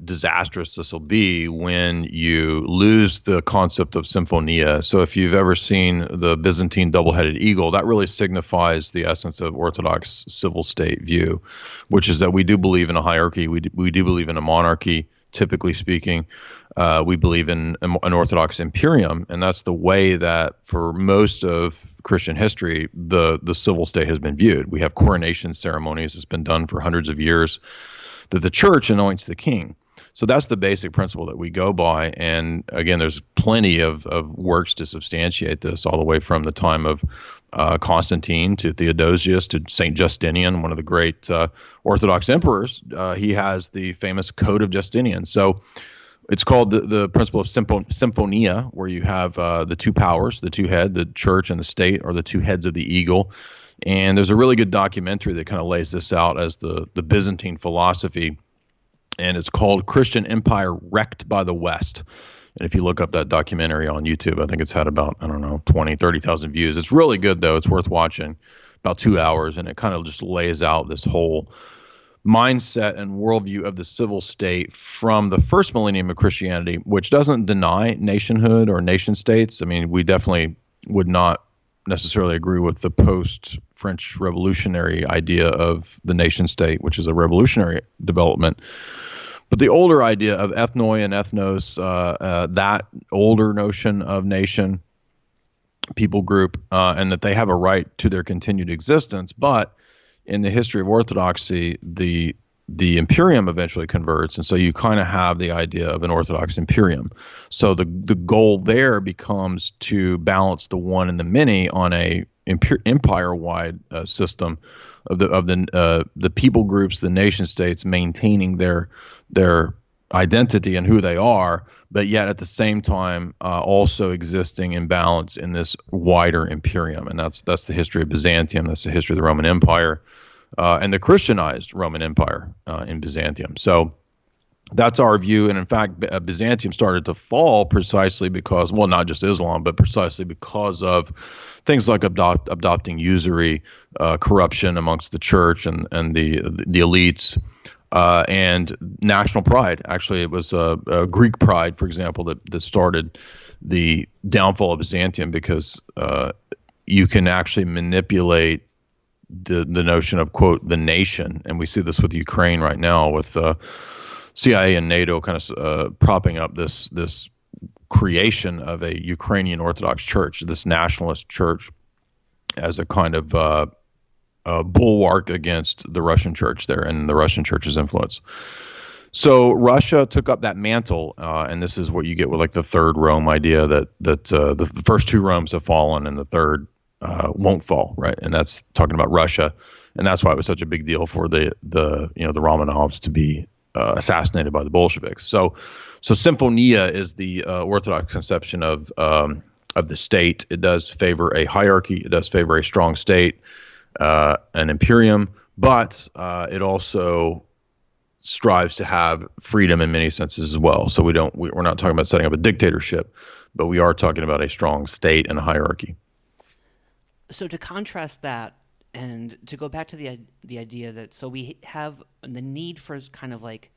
disastrous this will be when you lose the concept of symphonia. So if you've ever seen the Byzantine double-headed eagle, that really signifies the essence of Orthodox civil state view, which is that we do believe in a hierarchy. We do believe in a monarchy, typically speaking. We believe in an Orthodox imperium, and that's the way that for most of Christian history, the civil state has been viewed. We have coronation ceremonies. It's been done for hundreds of years, that the church anoints the king. So that's the basic principle that we go by. And again, there's plenty of works to substantiate this, all the way from the time of Constantine to Theodosius to St. Justinian, one of the great Orthodox emperors. He has the famous Code of Justinian. So it's called the principle of symphonia, where you have the two powers, the two head, the church and the state, or the two heads of the eagle. And there's a really good documentary that kind of lays this out as the Byzantine philosophy, and it's called Christian Empire Wrecked by the West. And if you look up that documentary on YouTube, I think it's had about, 20, 30,000 views. It's really good, though. It's worth watching, about 2 hours, and it kind of just lays out this whole mindset and worldview of the civil state from the first millennium of Christianity, which doesn't deny nationhood or nation states. I mean, we definitely would not necessarily agree with the post-French revolutionary idea of the nation state, which is a revolutionary development. But the older idea of ethnoi and ethnos, that older notion of nation, people group, and that they have a right to their continued existence. But in the history of Orthodoxy, the imperium eventually converts, and so you kind of have the idea of an Orthodox imperium. So the goal there becomes to balance the one and the many on a empire-wide system of the people groups, the nation states maintaining their identity and who they are, but yet at the same time also existing in balance in this wider imperium. And that's the history of Byzantium. That's the history of the Roman Empire. And the Christianized Roman Empire in Byzantium. So that's our view. And in fact, Byzantium started to fall precisely because, well, not just Islam, but precisely because of things like adopting usury, corruption amongst the church and the elites, and national pride. Actually, it was Greek pride, for example, that started the downfall of Byzantium, because you can actually manipulate the notion of, quote, the nation. And we see this with Ukraine right now, with CIA and NATO kind of propping up this creation of a Ukrainian Orthodox Church, this nationalist church, as a kind of a bulwark against the Russian church there and the Russian church's influence. So Russia took up that mantle, and this is what you get with like the third Rome idea, that the first two Romes have fallen and the third won't fall, right? And that's talking about Russia, and that's why it was such a big deal for the Romanovs to be assassinated by the Bolsheviks. So symphonia is the Orthodox conception of the state. It does favor a hierarchy. It does favor a strong state, an imperium, but it also strives to have freedom in many senses as well. So we're not talking about setting up a dictatorship, but we are talking about a strong state and a hierarchy. So to contrast that, and to go back to the idea that, so we have the need for kind of like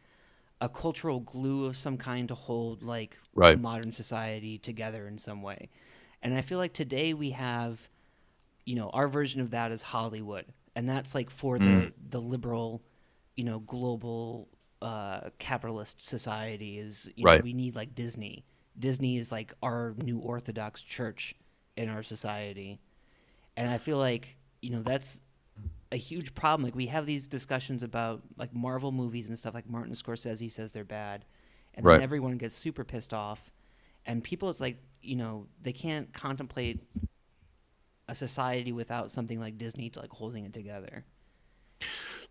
a cultural glue of some kind to hold like right. modern society together in some way. And I feel like today we have, our version of that is Hollywood. And that's like for the liberal, global capitalist society is, right. We need like Disney. Disney is like our new Orthodox church in our society. And I feel like, that's a huge problem. Like we have these discussions about like Marvel movies and stuff, like Martin Scorsese says they're bad. And right. then everyone gets super pissed off. And people, it's like, they can't contemplate a society without something like Disney to like holding it together.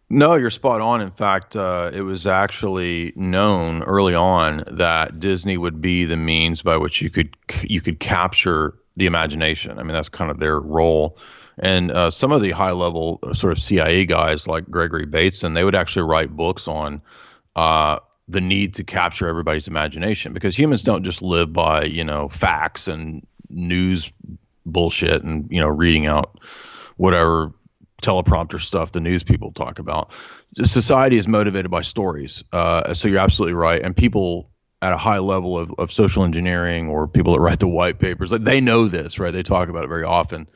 No, you're spot on. In fact, it was actually known early on that Disney would be the means by which you could capture the imagination. I mean, that's kind of their role. And some of the high level sort of CIA guys like Gregory Bateson, they would actually write books on the need to capture everybody's imagination, because humans don't just live by, facts and news bullshit and, reading out whatever teleprompter stuff the news people talk about. Society is motivated by stories. So you're absolutely right. And people at a high level of social engineering, or people that write the white papers, like, they know this, right? They talk about it very often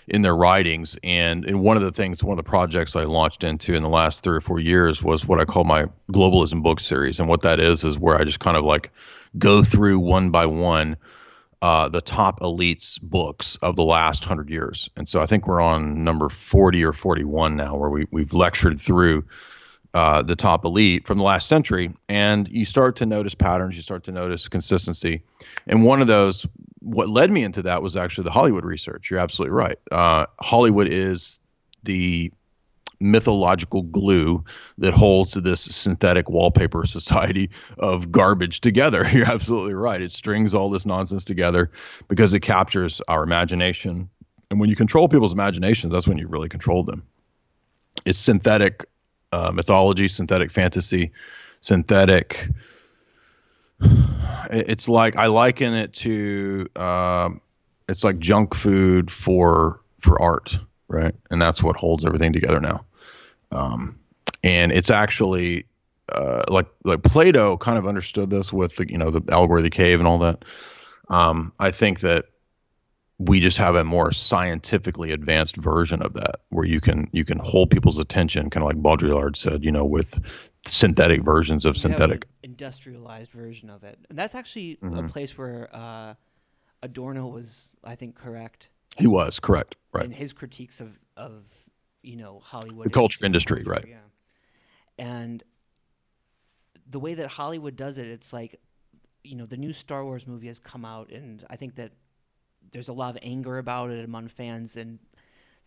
in their writings. And one of the projects I launched into in the last 3 or 4 years was what I call my globalism book series. And what that is where I just kind of like go through one by one the top elites books of the last 100 years. And so I think we're on number 40 or 41 now, where we've lectured through the top elite from the last century. And you start to notice patterns, you start to notice consistency. And one of those, what led me into that, was actually the Hollywood research. You're absolutely right. Hollywood is the mythological glue that holds this synthetic wallpaper society of garbage together. You're absolutely right. It strings all this nonsense together because it captures our imagination. And when you control people's imaginations, that's when you really control them. It's synthetic mythology, synthetic fantasy, synthetic. It's like, I liken it to, it's like junk food for art, right? And that's what holds everything together now. And it's actually like Plato kind of understood this with the allegory of the cave and all that. I think that we just have a more scientifically advanced version of that, where you can hold people's attention, kind of like Baudrillard said, with synthetic versions of synthetic. Industrialized version of it. And that's actually a place where Adorno was, I think, correct. He was correct, right? In his critiques of Hollywood, the culture industry, right? Yeah. And the way that Hollywood does it, it's like, the new Star Wars movie has come out, and I think that there's a lot of anger about it among fans. And,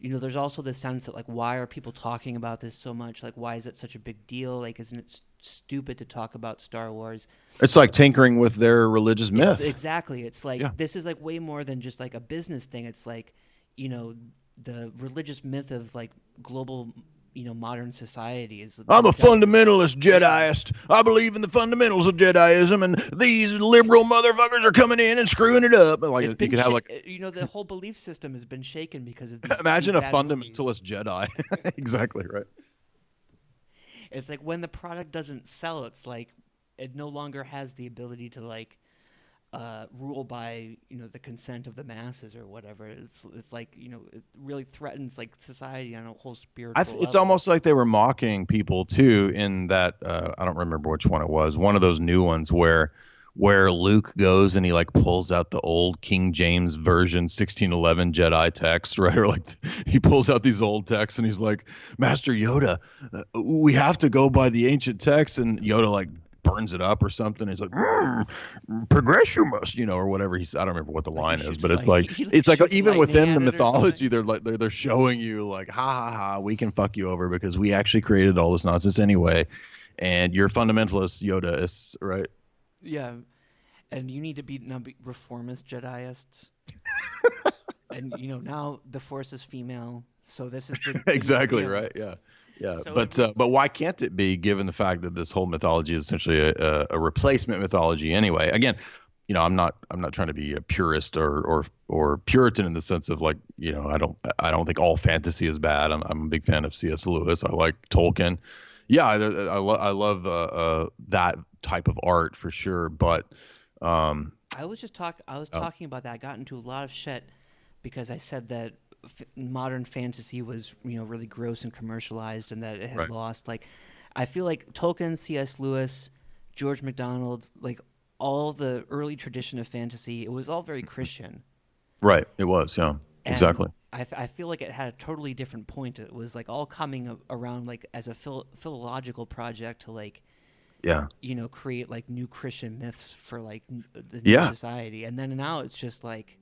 there's also this sense that, like, why are people talking about this so much? Like, why is it such a big deal? Like, isn't it stupid to talk about Star Wars? It's like tinkering with their religious myth. Exactly. It's like, This is like way more than just like a business thing. It's like, the religious myth of like global, modern society is. I'm a fundamentalist Jediist. I believe in the fundamentals of Jediism, and these liberal motherfuckers are coming in and screwing it up. Like, you could have like, the whole belief system has been shaken because of these. Imagine these a bad fundamentalist movies. Jedi. Exactly right. It's like when the product doesn't sell, it's like it no longer has the ability to like rule by the consent of the masses or whatever. It's like it really threatens like society on a whole spiritual It's level. almost like they were mocking people too in that I don't remember which one it was. One of those new ones where Luke goes and he like pulls out the old King James version 1611 Jedi text, right? Or like he pulls out these old texts and he's like, Master Yoda, we have to go by the ancient text, and Yoda like burns it up or something. He's like, progress you must, or whatever he's. I don't remember what the line is, but it's like even within the mythology, they're showing you like, ha ha ha, we can fuck you over because we actually created all this nonsense anyway, and you're fundamentalist Yoda-ists, right? Yeah, and you need to be reformist Jedis. And now the Force is female, so this is exactly right. Yeah. Yeah, so but why can't it be, given the fact that this whole mythology is essentially a replacement mythology anyway? Again, I'm not trying to be a purist or Puritan in the sense of like, I don't think all fantasy is bad. I'm a big fan of C.S. Lewis. I like Tolkien. Yeah, I love that type of art for sure. But I was talking about that. I got into a lot of shit because I said that modern fantasy was really gross and commercialized, and that it had lost. Like, I feel like Tolkien, C.S. Lewis, George MacDonald, like all the early tradition of fantasy, it was all very Christian. Right. It was. Yeah. And exactly. I feel like it had a totally different point. It was like all coming around like as a philological project to like, create like new Christian myths for like the new society, and then now it's just like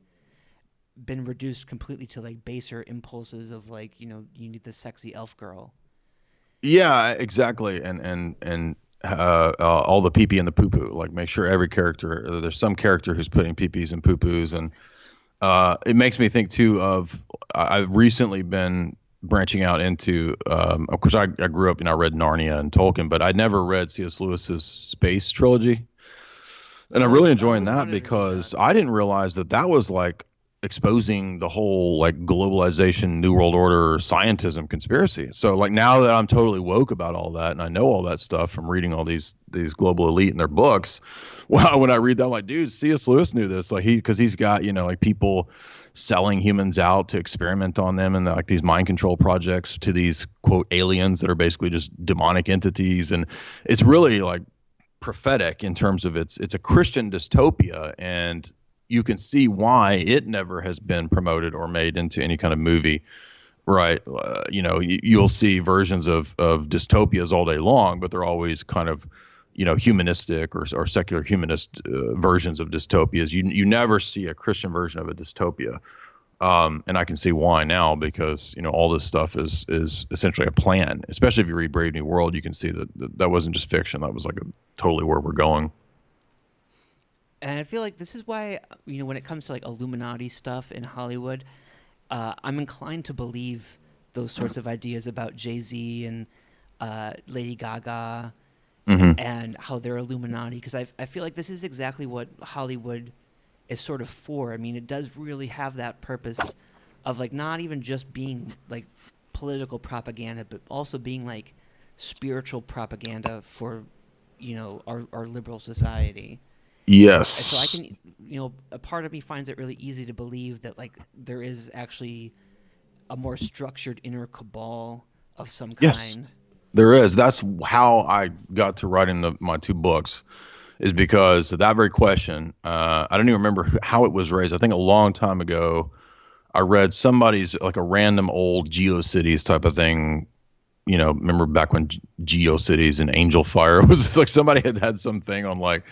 been reduced completely to like baser impulses of like you need the sexy elf girl. Yeah, exactly, and all the pee-pee and the poo-poo. Like, make sure every character, there's some character who's putting pee-pees and poo-poos, and It makes me think too of I've recently been branching out into of course I grew up, I read Narnia and Tolkien, but I'd never read C.S. Lewis's space trilogy. And I'm really I enjoying always that wanted to read that. because I didn't realize that that was like exposing the whole like globalization, new world order, scientism conspiracy. So like now that I'm totally woke about all that and I know all that stuff from reading all these global elite in their books, wow, when I read that, I'm like, dude, C.S. Lewis knew this. Like because he's got, like people selling humans out to experiment on them and like these mind control projects to these quote aliens that are basically just demonic entities. And it's really like prophetic in terms of it's a Christian dystopia, and you can see why it never has been promoted or made into any kind of movie, right? You'll see versions of dystopias all day long, but they're always kind of humanistic or secular humanist versions of dystopias. You never see a Christian version of a dystopia. And I can see why now, because all this stuff is essentially a plan. Especially if you read Brave New World, you can see that wasn't just fiction. That was like totally where we're going. And I feel like this is why, when it comes to like Illuminati stuff in Hollywood, I'm inclined to believe those sorts of ideas about Jay-Z and Lady Gaga Hmm. and how they're Illuminati, because I feel like this is exactly what Hollywood is sort of for. I mean, it does really have that purpose of like not even just being like political propaganda, but also being like spiritual propaganda for our liberal society. And so I Yes. can, a part of me finds it really easy to believe that like there is actually a more structured inner cabal of some Yes. kind. There is. That's how I got to writing my two books, is because of that very question. I don't even remember how it was raised. I think a long time ago, I read somebody's like a random old GeoCities type of thing. Remember back when GeoCities and Angel Fire was just like somebody had something on like,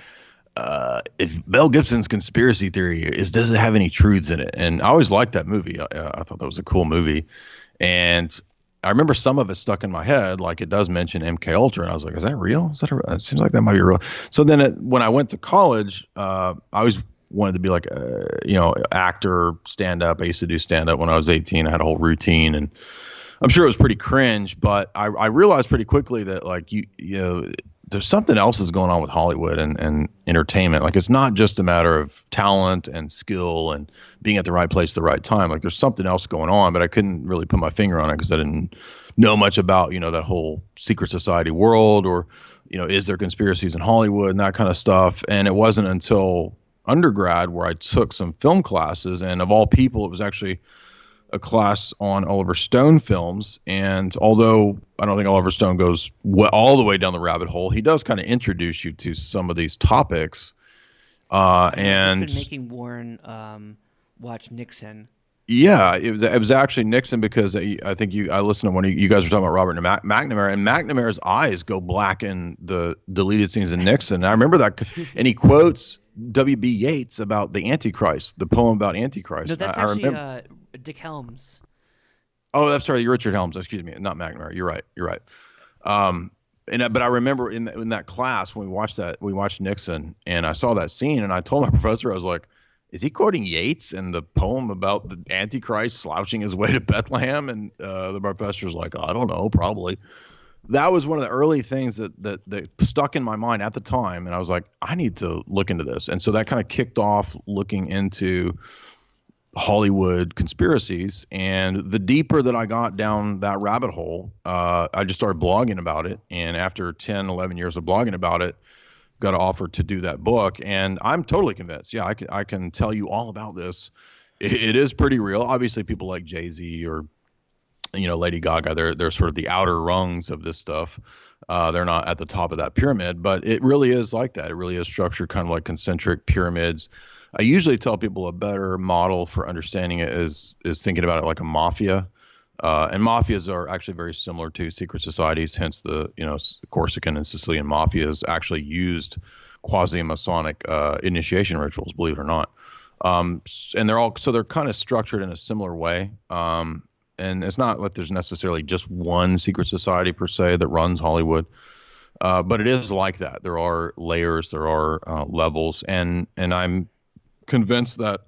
if Mel Gibson's conspiracy theory does it have any truths in it? And I always liked that movie. I thought that was a cool movie, and I remember some of it stuck in my head, like it does mention MK Ultra, and I was like, "Is that real? It seems like that might be real." So then, when I went to college, I always wanted to be like a actor, stand up. I used to do stand up when I was 18. I had a whole routine, and I'm sure it was pretty cringe, but I realized pretty quickly that like there's something else is going on with Hollywood and entertainment. Like it's not just a matter of talent and skill and being at the right place at the right time. Like there's something else going on, but I couldn't really put my finger on it because I didn't know much about that whole secret society world, or is there conspiracies in Hollywood and that kind of stuff. And it wasn't until undergrad where I took some film classes, and of all people, it was actually a class on Oliver Stone films. And although I don't think Oliver Stone goes all the way down the rabbit hole, he does kind of introduce you to some of these topics. I know he's And been making Warren watch Nixon. yeah, it was actually Nixon, because I think I listened to one of you guys were talking about Robert McNamara, and McNamara's eyes go black in the deleted scenes in Nixon. And I remember that, and he quotes W.B. Yeats about the Antichrist, the poem about Antichrist. No, that's I actually remember. Dick Helms. Oh, I'm sorry, Richard Helms. Excuse me, not McNamara. You're right. You're right. But I remember in that class when we watched Nixon, and I saw that scene, and I told my professor, I was like, "Is he quoting Yeats and the poem about the Antichrist slouching his way to Bethlehem?" And the professor's like, "I don't know, probably." That was one of the early things that stuck in my mind at the time, and I was like, I need to look into this. And so that kind of kicked off looking into Hollywood conspiracies. And the deeper that I got down that rabbit hole, I just started blogging about it. And after 10, 11 years of blogging about it, got an offer to do that book. And I'm totally convinced. Yeah, I can tell you all about this. It is pretty real. Obviously, people like Jay-Z or Lady Gaga, they're sort of the outer rungs of this stuff. They're not at the top of that pyramid, but it really is like that. It really is structured kind of like concentric pyramids. I usually tell people a better model for understanding it is thinking about it like a mafia. And mafias are actually very similar to secret societies. Hence the Corsican and Sicilian mafias actually used quasi-Masonic initiation rituals, believe it or not. And they're kind of structured in a similar way. And it's not like there's necessarily just one secret society per se that runs Hollywood. But it is like that. There are layers, there are levels, and I'm convinced that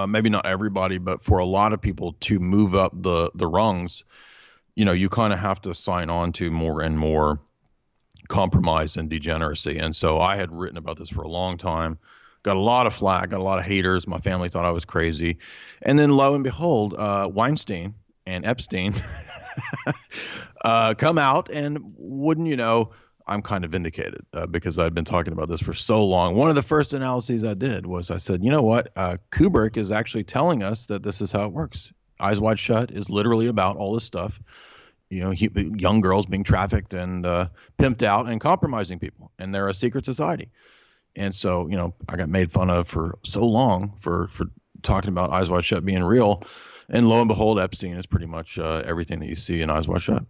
maybe not everybody, but for a lot of people to move up the rungs, you kind of have to sign on to more and more compromise and degeneracy. And so I had written about this for a long time, got a lot of flack, got a lot of haters. My family thought I was crazy. And then lo and behold, Weinstein and Epstein come out, and wouldn't you know, I'm kind of vindicated because I'd been talking about this for so long. One of the first analyses I did was I said, you know what? Kubrick is actually telling us that this is how it works. Eyes Wide Shut is literally about all this stuff. Young girls being trafficked and pimped out and compromising people. And they're a secret society. And so, I got made fun of for so long for talking about Eyes Wide Shut being real. And lo and behold, Epstein is pretty much everything that you see in Eyes Wide Shut.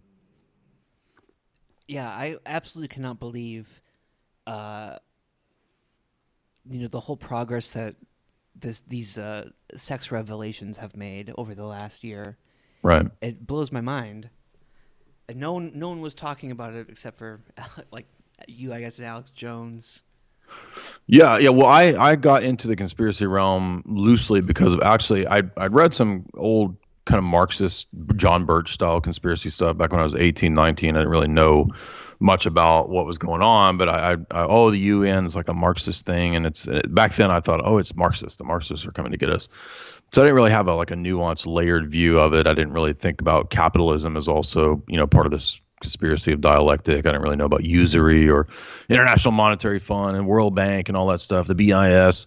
Yeah, I absolutely cannot believe, the whole progress that these sex revelations have made over the last year. Right. It blows my mind. And no one was talking about it except for like you, I guess, and Alex Jones. Yeah. Well, I got into the conspiracy realm loosely because of actually I'd read some old kind of Marxist John Birch style conspiracy stuff back when I was 18, 19. I didn't really know much about what was going on, but the UN is like a Marxist thing, and it's back then I thought, it's Marxist. The Marxists are coming to get us. So I didn't really have a nuanced, layered view of it. I didn't really think about capitalism as also part of this conspiracy of dialectic. I didn't really know about usury or International Monetary Fund and World Bank and all that stuff, the BIS.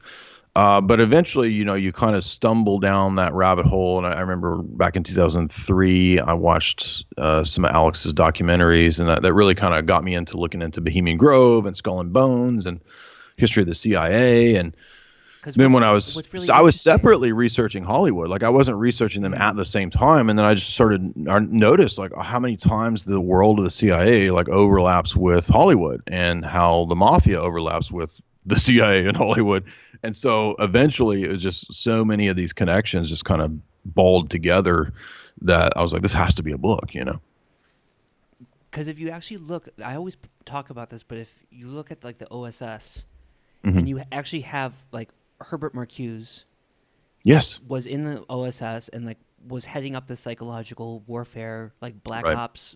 But eventually, you kind of stumble down that rabbit hole. And I remember back in 2003, I watched some of Alex's documentaries, and that really kind of got me into looking into Bohemian Grove and Skull and Bones and history of the CIA. And then when I was separately researching Hollywood, like I wasn't researching them at the same time. And then I just noticed like how many times the world of the CIA like overlaps with Hollywood, and how the mafia overlaps with the CIA in Hollywood. And so eventually it was just so many of these connections just kind of balled together that I was like, this has to be a book, Because if you actually look, I always talk about this, but if you look at like the OSS, Mm-hmm. and you actually have like Herbert Marcuse, yes, was in the OSS and like was heading up the psychological warfare, like Black Right. Ops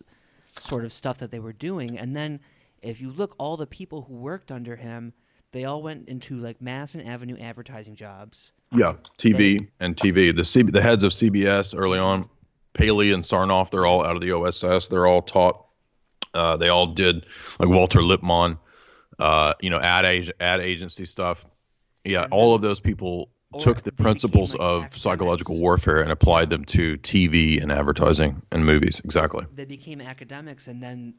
sort of stuff that they were doing. And then if you look, all the people who worked under him, they all went into like Madison Avenue advertising jobs. Yeah, TV. The heads of CBS early on, Paley and Sarnoff, they're all out of the OSS. They're all taught. They all did like Walter Lippmann, ad agency stuff. Yeah, all of those people took the principles of psychological warfare and applied them to TV and advertising and movies. Exactly. They became academics and then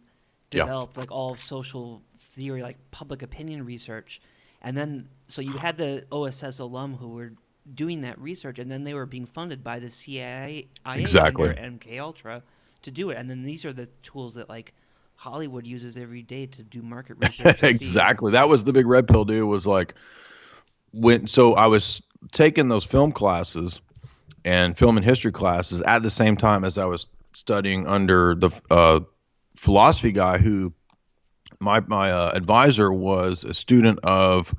developed like all social theory, like public opinion research. And then, so you had the OSS alum who were doing that research, and then they were being funded by the CIA Exactly. and MK Ultra to do it. And then these are the tools that like Hollywood uses every day to do market research. Exactly. That was the big red pill, dude, was like so I was taking those film classes and film and history classes at the same time as I was studying under the philosophy guy who my advisor was a student of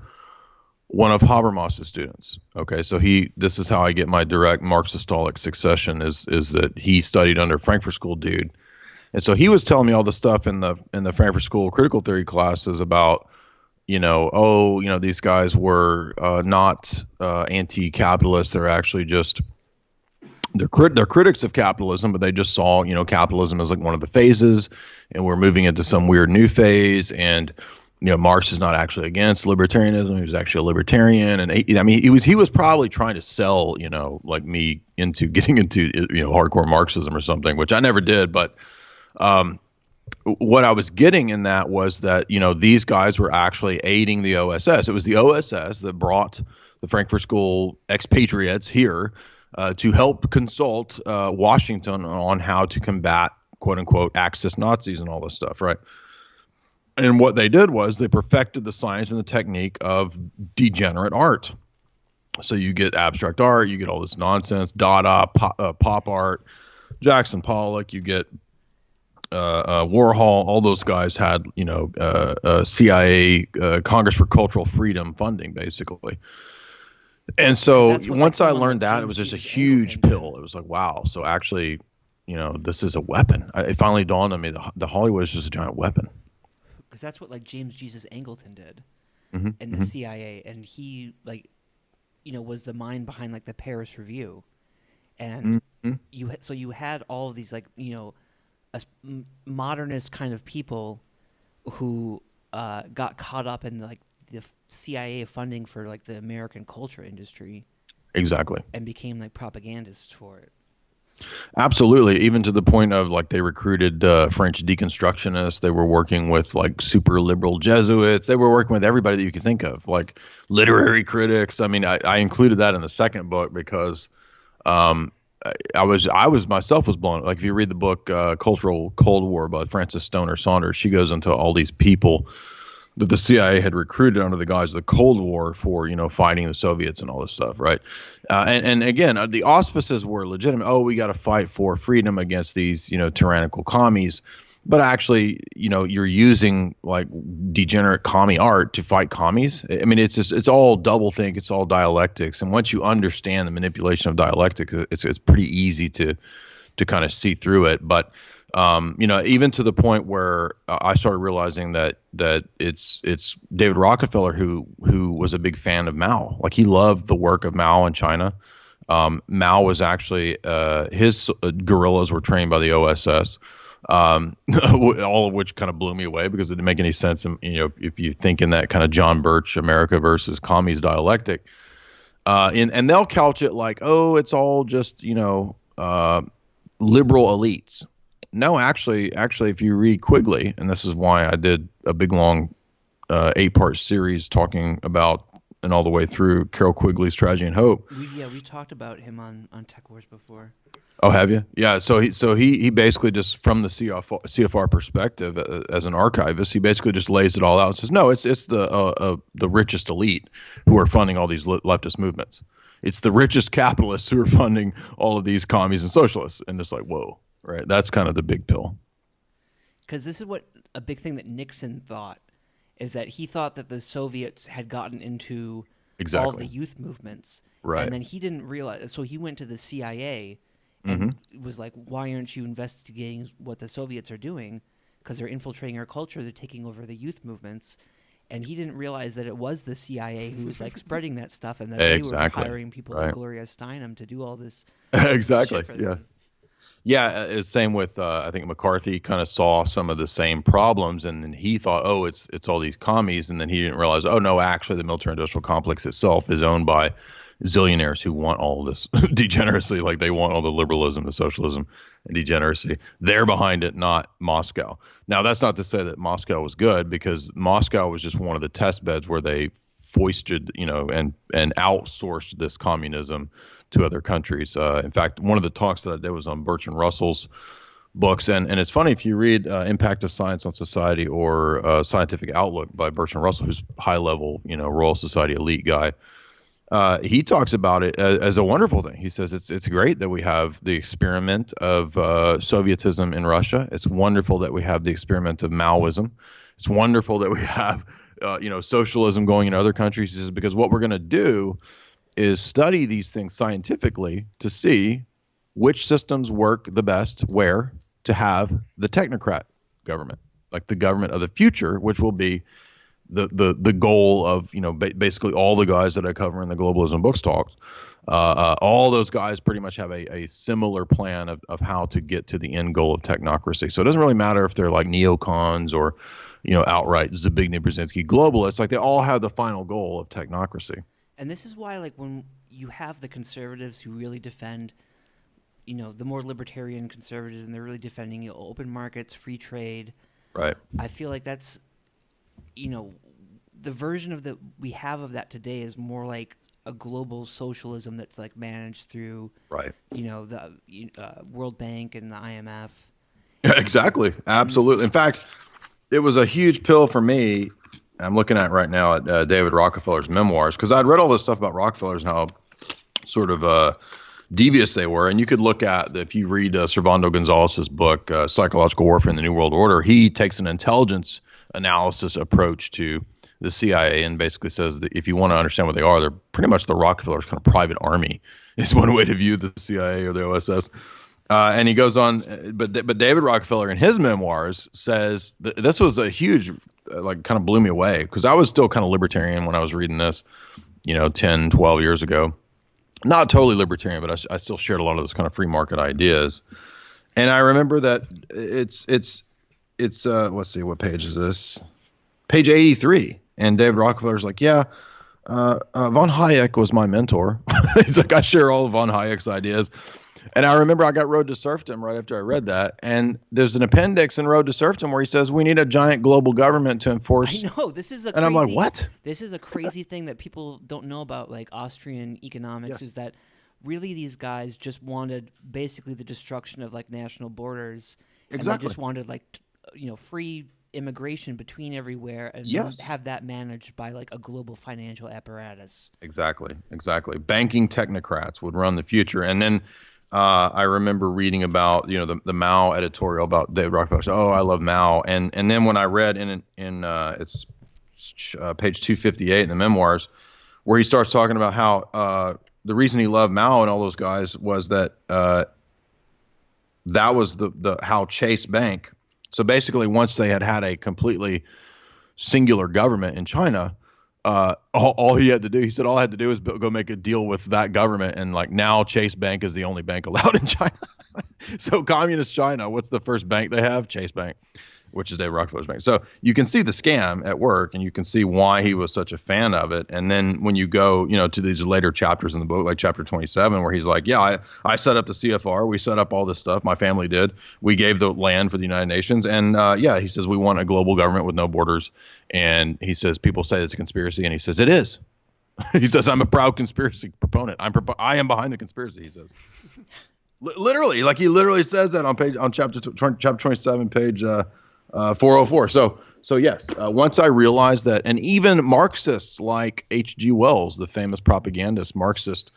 one of Habermas's students. Okay, so this is how I get my direct Marxist-Stalic succession is that he studied under Frankfurt School dude. And so he was telling me all the stuff in the Frankfurt School critical theory classes about, these guys were not anti-capitalist. They're actually just they're critics of capitalism, but they just saw capitalism as like one of the phases, and we're moving into some weird new phase. And Marx is not actually against libertarianism; he was actually a libertarian. And he was probably trying to sell like me into getting into hardcore Marxism or something, which I never did. But what I was getting in that was that these guys were actually aiding the OSS. It was the OSS that brought the Frankfurt School expatriates here to help consult Washington on how to combat quote unquote Axis Nazis and all this stuff, right? And what they did was they perfected the science and the technique of degenerate art. So you get abstract art, you get all this nonsense, Dada, pop art, Jackson Pollock, you get Warhol. All those guys had CIA Congress for Cultural Freedom funding, basically. And 'Cause so that's what, like, once I someone learned like that, it James was just a Jesus huge Angleton pill. did. It was like, wow. So actually, this is a weapon. It finally dawned on me that the Hollywood is just a giant weapon. Because that's what, like, James Jesus Angleton did Hmm. in the CIA, and he, like, was the mind behind, like, the Paris Review. And Hmm. so you had all of these, like, modernist kind of people who got caught up in, like, the CIA funding for, like, the American culture industry Exactly. and became, like, propagandists for it. Absolutely. Even to the point of like they recruited French deconstructionists. They were working with like super liberal Jesuits. They were working with everybody that you could think of, like literary critics. I mean, I included that in the second book because um, I was myself was blown. Like if you read the book Cultural Cold War by Frances Stoner Saunders, she goes into all these people that the CIA had recruited under the guise of the Cold War for, fighting the Soviets and all this stuff, right? And again, the auspices were legitimate. Oh, we got to fight for freedom against these, tyrannical commies. But actually, you're using like degenerate commie art to fight commies. I mean, it's all doublethink. It's all dialectics. And once you understand the manipulation of dialectics, it's pretty easy to kind of see through it. But even to the point where I started realizing that it's David Rockefeller who was a big fan of Mao. Like he loved the work of Mao in China. Mao was actually his guerrillas were trained by the OSS. All of which kind of blew me away because it didn't make any sense. And if you think in that kind of John Birch America versus commies dialectic, and they'll couch it like, oh, it's all just liberal elites. No, actually, if you read Quigley, and this is why I did a big long 8-part series talking about and all the way through Carol Quigley's Tragedy and Hope. We talked about him on Tech Wars before. Oh, have you? Yeah. So he basically just from the CFR perspective as an archivist, he basically just lays it all out and says, no, it's the richest elite who are funding all these leftist movements. It's the richest capitalists who are funding all of these commies and socialists. And it's like, whoa, right? That's kind of the big pill. Because this is what a big thing that Nixon thought is that he thought that the Soviets had gotten into all of the youth movements. Right. And then he didn't realize. So he went to the CIA and was like, why aren't you investigating what the Soviets are doing? Because they're infiltrating our culture. They're taking over the youth movements. And he didn't realize that it was the CIA who was like spreading that stuff and that they were hiring people like Gloria Steinem to do all this exactly. shit for them. Yeah, it's same with I think McCarthy kind of saw some of the same problems, and then he thought, oh, it's all these commies, and then he didn't realize, oh no, actually the military-industrial complex itself is owned by zillionaires who want all this degeneracy, like they want all the liberalism, the socialism, and degeneracy. They're behind it, not Moscow. Now that's not to say that Moscow was good, because Moscow was just one of the test beds where they foisted, and outsourced this communism to other countries. In fact, one of the talks that I did was on Bertrand Russell's books, and it's funny if you read Impact of Science on Society or Scientific Outlook by Bertrand Russell, who's high level, Royal Society elite guy. He talks about it as a wonderful thing. He says it's great that we have the experiment of Sovietism in Russia. It's wonderful that we have the experiment of Maoism. It's wonderful that we have socialism going in other countries. He says, because what we're going to do is study these things scientifically to see which systems work the best where to have the technocrat government, like the government of the future, which will be the goal of basically all the guys that I cover in the Globalism Books talks. All those guys pretty much have a similar plan of how to get to the end goal of technocracy. So it doesn't really matter if they're like neocons or outright Zbigniew Brzezinski globalists. Like they all have the final goal of technocracy. And this is why, like, when you have the conservatives who really defend, the more libertarian conservatives, and they're really defending open markets, free trade. Right. I feel like that's, the version of that we have of that today is more like a global socialism that's like managed through, right, the World Bank and the IMF. Yeah, exactly. Absolutely. In fact, it was a huge pill for me. I'm looking at right now at David Rockefeller's memoirs, because I'd read all this stuff about Rockefellers and how sort of devious they were. And you could look at, if you read Servando Gonzalez's book, Psychological Warfare in the New World Order, he takes an intelligence analysis approach to the CIA, and basically says that if you want to understand what they are, they're pretty much the Rockefellers' kind of private army is one way to view the CIA or the OSS. And he goes on, but David Rockefeller in his memoirs says this was a huge, like, kind of blew me away, because I was still kind of libertarian when I was reading this, 10, 12 years ago. Not totally libertarian, but I still shared a lot of those kind of free market ideas. And I remember that it's let's see, what page is this? Page 83. And David Rockefeller's like, yeah, von Hayek was my mentor. He's like, I share all of von Hayek's ideas. And I remember I got Road to Serfdom right after I read that. And there's an appendix in Road to Serfdom where he says we need a giant global government to enforce. I know, this is a and I'm like, what? This is a crazy thing that people don't know about, like Austrian economics, is that really these guys just wanted basically the destruction of like national borders. Exactly. And they just wanted like free immigration between everywhere, and have that managed by like a global financial apparatus. Exactly. Banking technocrats would run the future. And then I remember reading about the Mao editorial about David Rockefeller. So, I love Mao, and then when I read in it's page 258 in the memoirs, where he starts talking about how the reason he loved Mao and all those guys was that that was the how Chase Bank. So basically, once they had a completely singular government in China, all he had to do, he said, all I had to do is go make a deal with that government, and like now Chase Bank is the only bank allowed in China. So communist China, what's the first bank they have? Chase Bank, which is David Rockefeller's bank. So you can see the scam at work, and you can see why he was such a fan of it. And then when you go, to these later chapters in the book, like chapter 27, where he's like, yeah, I set up the CFR. We set up all this stuff. My family did. We gave the land for the United Nations. And he says, we want a global government with no borders. And he says, people say it's a conspiracy. And he says, it is. He says, I'm a proud conspiracy proponent. I am behind the conspiracy, he says. Literally, like he literally says that on chapter 27, page 404. So yes, once I realized that, and even Marxists like H.G. Wells, the famous propagandist Marxist,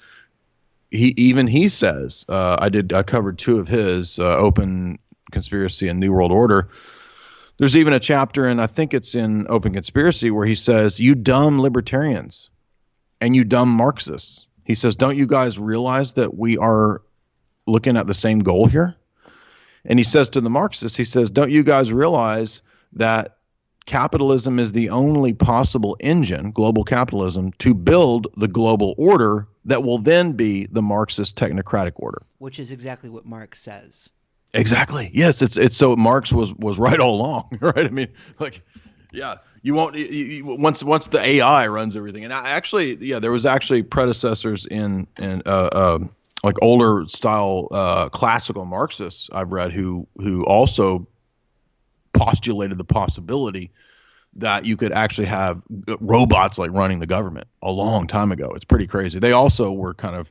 he says, I covered two of his, Open Conspiracy and New World Order. There's even a chapter, and I think it's in Open Conspiracy, where he says, you dumb libertarians and you dumb Marxists. He says, don't you guys realize that we are looking at the same goal here? And he says to the Marxists, he says, don't you guys realize that capitalism is the only possible engine, global capitalism, to build the global order that will then be the Marxist technocratic order? Which is exactly what Marx says. Exactly. Yes, it's so Marx was right all along, right? I mean, like, yeah, you won't once the AI runs everything. And there was actually predecessors in like older style classical Marxists I've read who also postulated the possibility that you could actually have robots like running the government a long time ago. It's pretty crazy. They also were kind of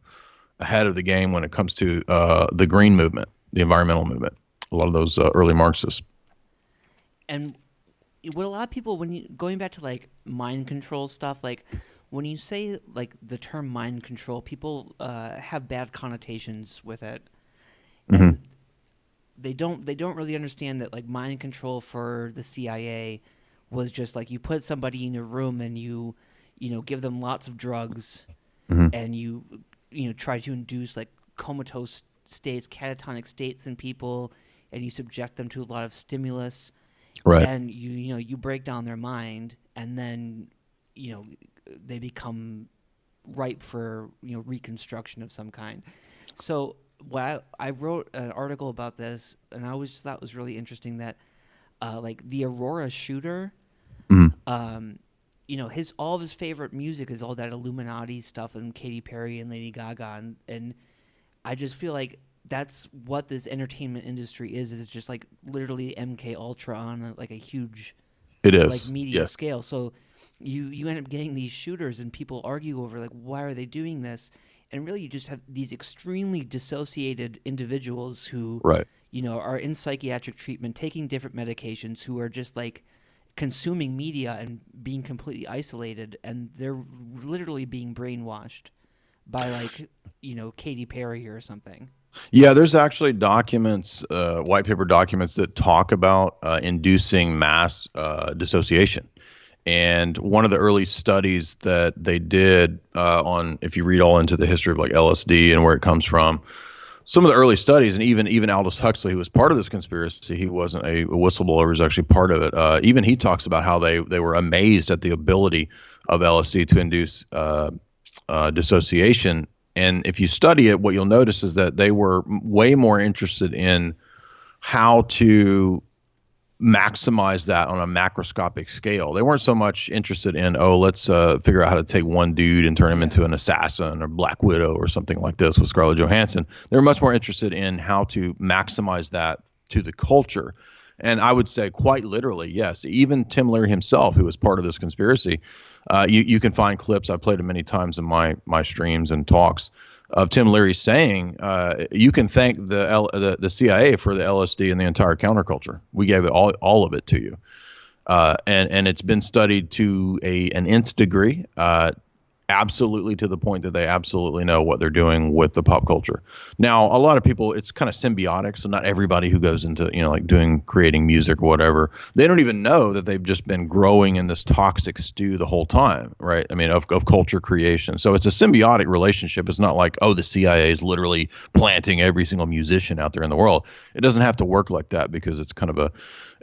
ahead of the game when it comes to the green movement, the environmental movement, a lot of those early Marxists. And what a lot of people, going back to like mind control stuff, like when you say like the term mind control, people have bad connotations with it. Mm-hmm. They don't really understand that like mind control for the CIA was just like you put somebody in a room and you give them lots of drugs, mm-hmm. and you try to induce like comatose states, catatonic states in people, and you subject them to a lot of stimulus, right? And you break down their mind, and then they become ripe for reconstruction of some kind. So I wrote an article about this, and I always thought it was really interesting that like the Aurora shooter, all of his favorite music is all that Illuminati stuff and Katy Perry and Lady Gaga, and I just feel like that's what this entertainment industry is just like literally MK Ultra on like a huge like media scale. So you end up getting these shooters, and people argue over like, why are they doing this? And really you just have these extremely dissociated individuals who are in psychiatric treatment, taking different medications, who are just like consuming media and being completely isolated, and they're literally being brainwashed by like Katy Perry or something. Yeah, there's actually documents, white paper documents that talk about inducing mass dissociation. And one of the early studies that they did on, if you read all into the history of like LSD and where it comes from, some of the early studies, and even Aldous Huxley, who was part of this conspiracy, he wasn't a whistleblower, he was actually part of it. Even he talks about how they were amazed at the ability of LSD to induce dissociation. And if you study it, what you'll notice is that they were way more interested in how to maximize that on a macroscopic scale. They weren't so much interested in, oh, let's figure out how to take one dude and turn him into an assassin or Black Widow or something like this with Scarlett Johansson. They were much more interested in how to maximize that to the culture. And I would say quite literally, yes, even Tim Leary himself, who was part of this conspiracy, you can find clips. I've played them many times in my streams and talks of Tim Leary saying, you can thank the CIA for the LSD and the entire counterculture. We gave it all of it to you. And it's been studied to an nth degree, absolutely to the point that they absolutely know what they're doing with the pop culture. Now, a lot of people, it's kind of symbiotic. So not everybody who goes into, like creating music or whatever, they don't even know that they've just been growing in this toxic stew the whole time, right? I mean, of culture creation. So it's a symbiotic relationship. It's not like, oh, the CIA is literally planting every single musician out there in the world. It doesn't have to work like that because it's kind of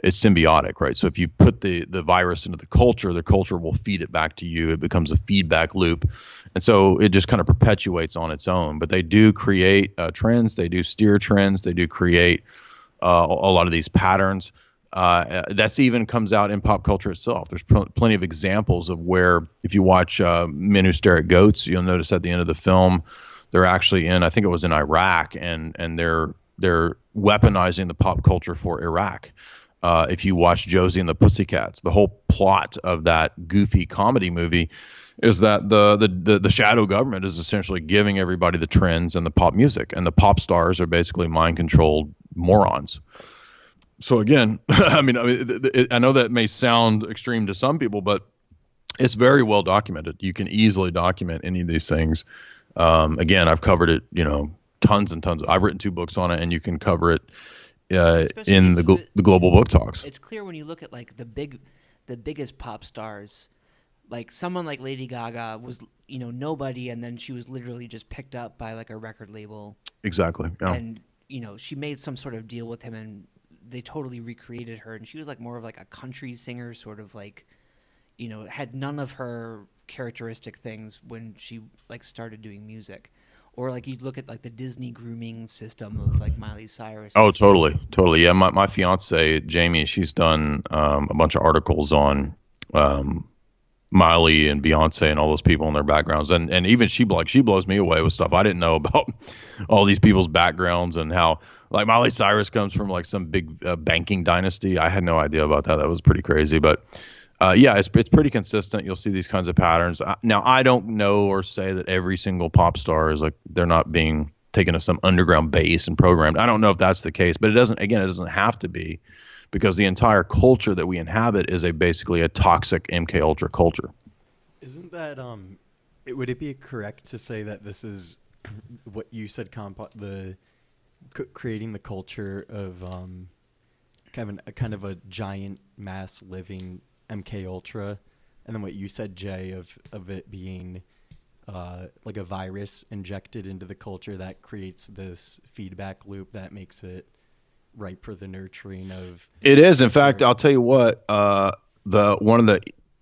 it's symbiotic, right? So if you put the virus into the culture will feed it back to you. It becomes a feedback loop. And so it just kind of perpetuates on its own. But they do create trends. They do steer trends. They do create a lot of these patterns. That's even comes out in pop culture itself. There's plenty of examples of where, if you watch Men Who Stare at Goats, you'll notice at the end of the film, they're actually I think it was in Iraq, and they're weaponizing the pop culture for Iraq. If you watch Josie and the Pussycats, the whole plot of that goofy comedy movie is that the shadow government is essentially giving everybody the trends and the pop music, and the pop stars are basically mind-controlled morons. So again, I know that may sound extreme to some people, but it's very well documented. You can easily document any of these things. Again, I've covered it, tons and tons. I've written 2 books on it, and you can cover it in the global book talks. It's clear when you look at like the biggest pop stars, like someone like Lady Gaga was nobody, and then she was literally just picked up by like a record label. Exactly. Yeah. And she made some sort of deal with him, and they totally recreated her, and she was like more of like a country singer, sort of like had none of her characteristic things when she like started doing music. Or like you look at like the Disney grooming system of like Miley Cyrus. Oh, totally. Yeah, my fiance Jamie, she's done a bunch of articles on Miley and Beyonce and all those people and their backgrounds, and even she blows me away with stuff I didn't know about all these people's backgrounds, and how like Miley Cyrus comes from like some big banking dynasty. I had no idea about that. That was pretty crazy, but. Yeah, it's pretty consistent. You'll see these kinds of patterns. Now, I don't know or say that every single pop star is like they're not being taken to some underground base and programmed. I don't know if that's the case, but it doesn't have to be, because the entire culture that we inhabit is basically a toxic MK Ultra culture. Isn't that would it be correct to say that this is what you said, creating the culture of kind of a giant mass living MK Ultra, and then what you said, Jay, of it being like a virus injected into the culture that creates this feedback loop that makes it ripe for the nurturing of. It is. In fact, I'll tell you what. The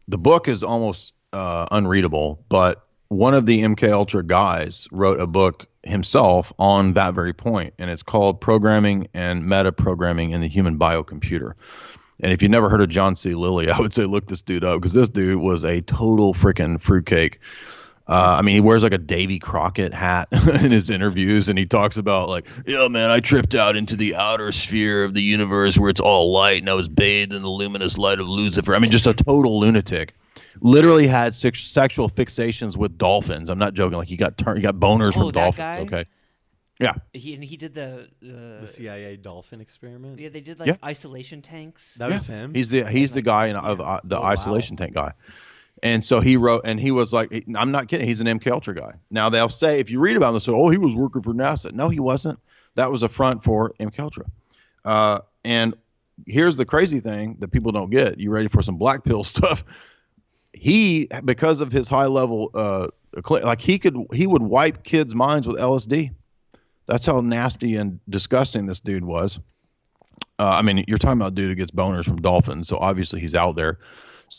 book is almost unreadable, but one of the MK Ultra guys wrote a book himself on that very point, and it's called Programming and Meta Programming in the Human Biocomputer. And if you've never heard of John C. Lilly, I would say look this dude up, because this dude was a total freaking fruitcake. He wears like a Davy Crockett hat in his interviews, and he talks about like, yeah, man, I tripped out into the outer sphere of the universe where it's all light, and I was bathed in the luminous light of Lucifer. Just a total lunatic. Literally had sexual fixations with dolphins. I'm not joking. Like he got boners from dolphins. Guy? Okay. Yeah. He did the CIA dolphin experiment. Yeah, they did like isolation tanks. That was him. He's the guy of the isolation tank guy. And so he wrote, and he was like, I'm not kidding. He's an MK Ultra guy. Now they'll say, if you read about him, they'll say, oh, he was working for NASA. No, he wasn't. that was a front for MKUltra. And here's the crazy thing that people don't get. You ready for some black pill stuff? He, because of his high level, like he would wipe kids' minds with LSD. That's how nasty and disgusting this dude was. I mean, you're talking about a dude who gets boners from dolphins, so obviously he's out there.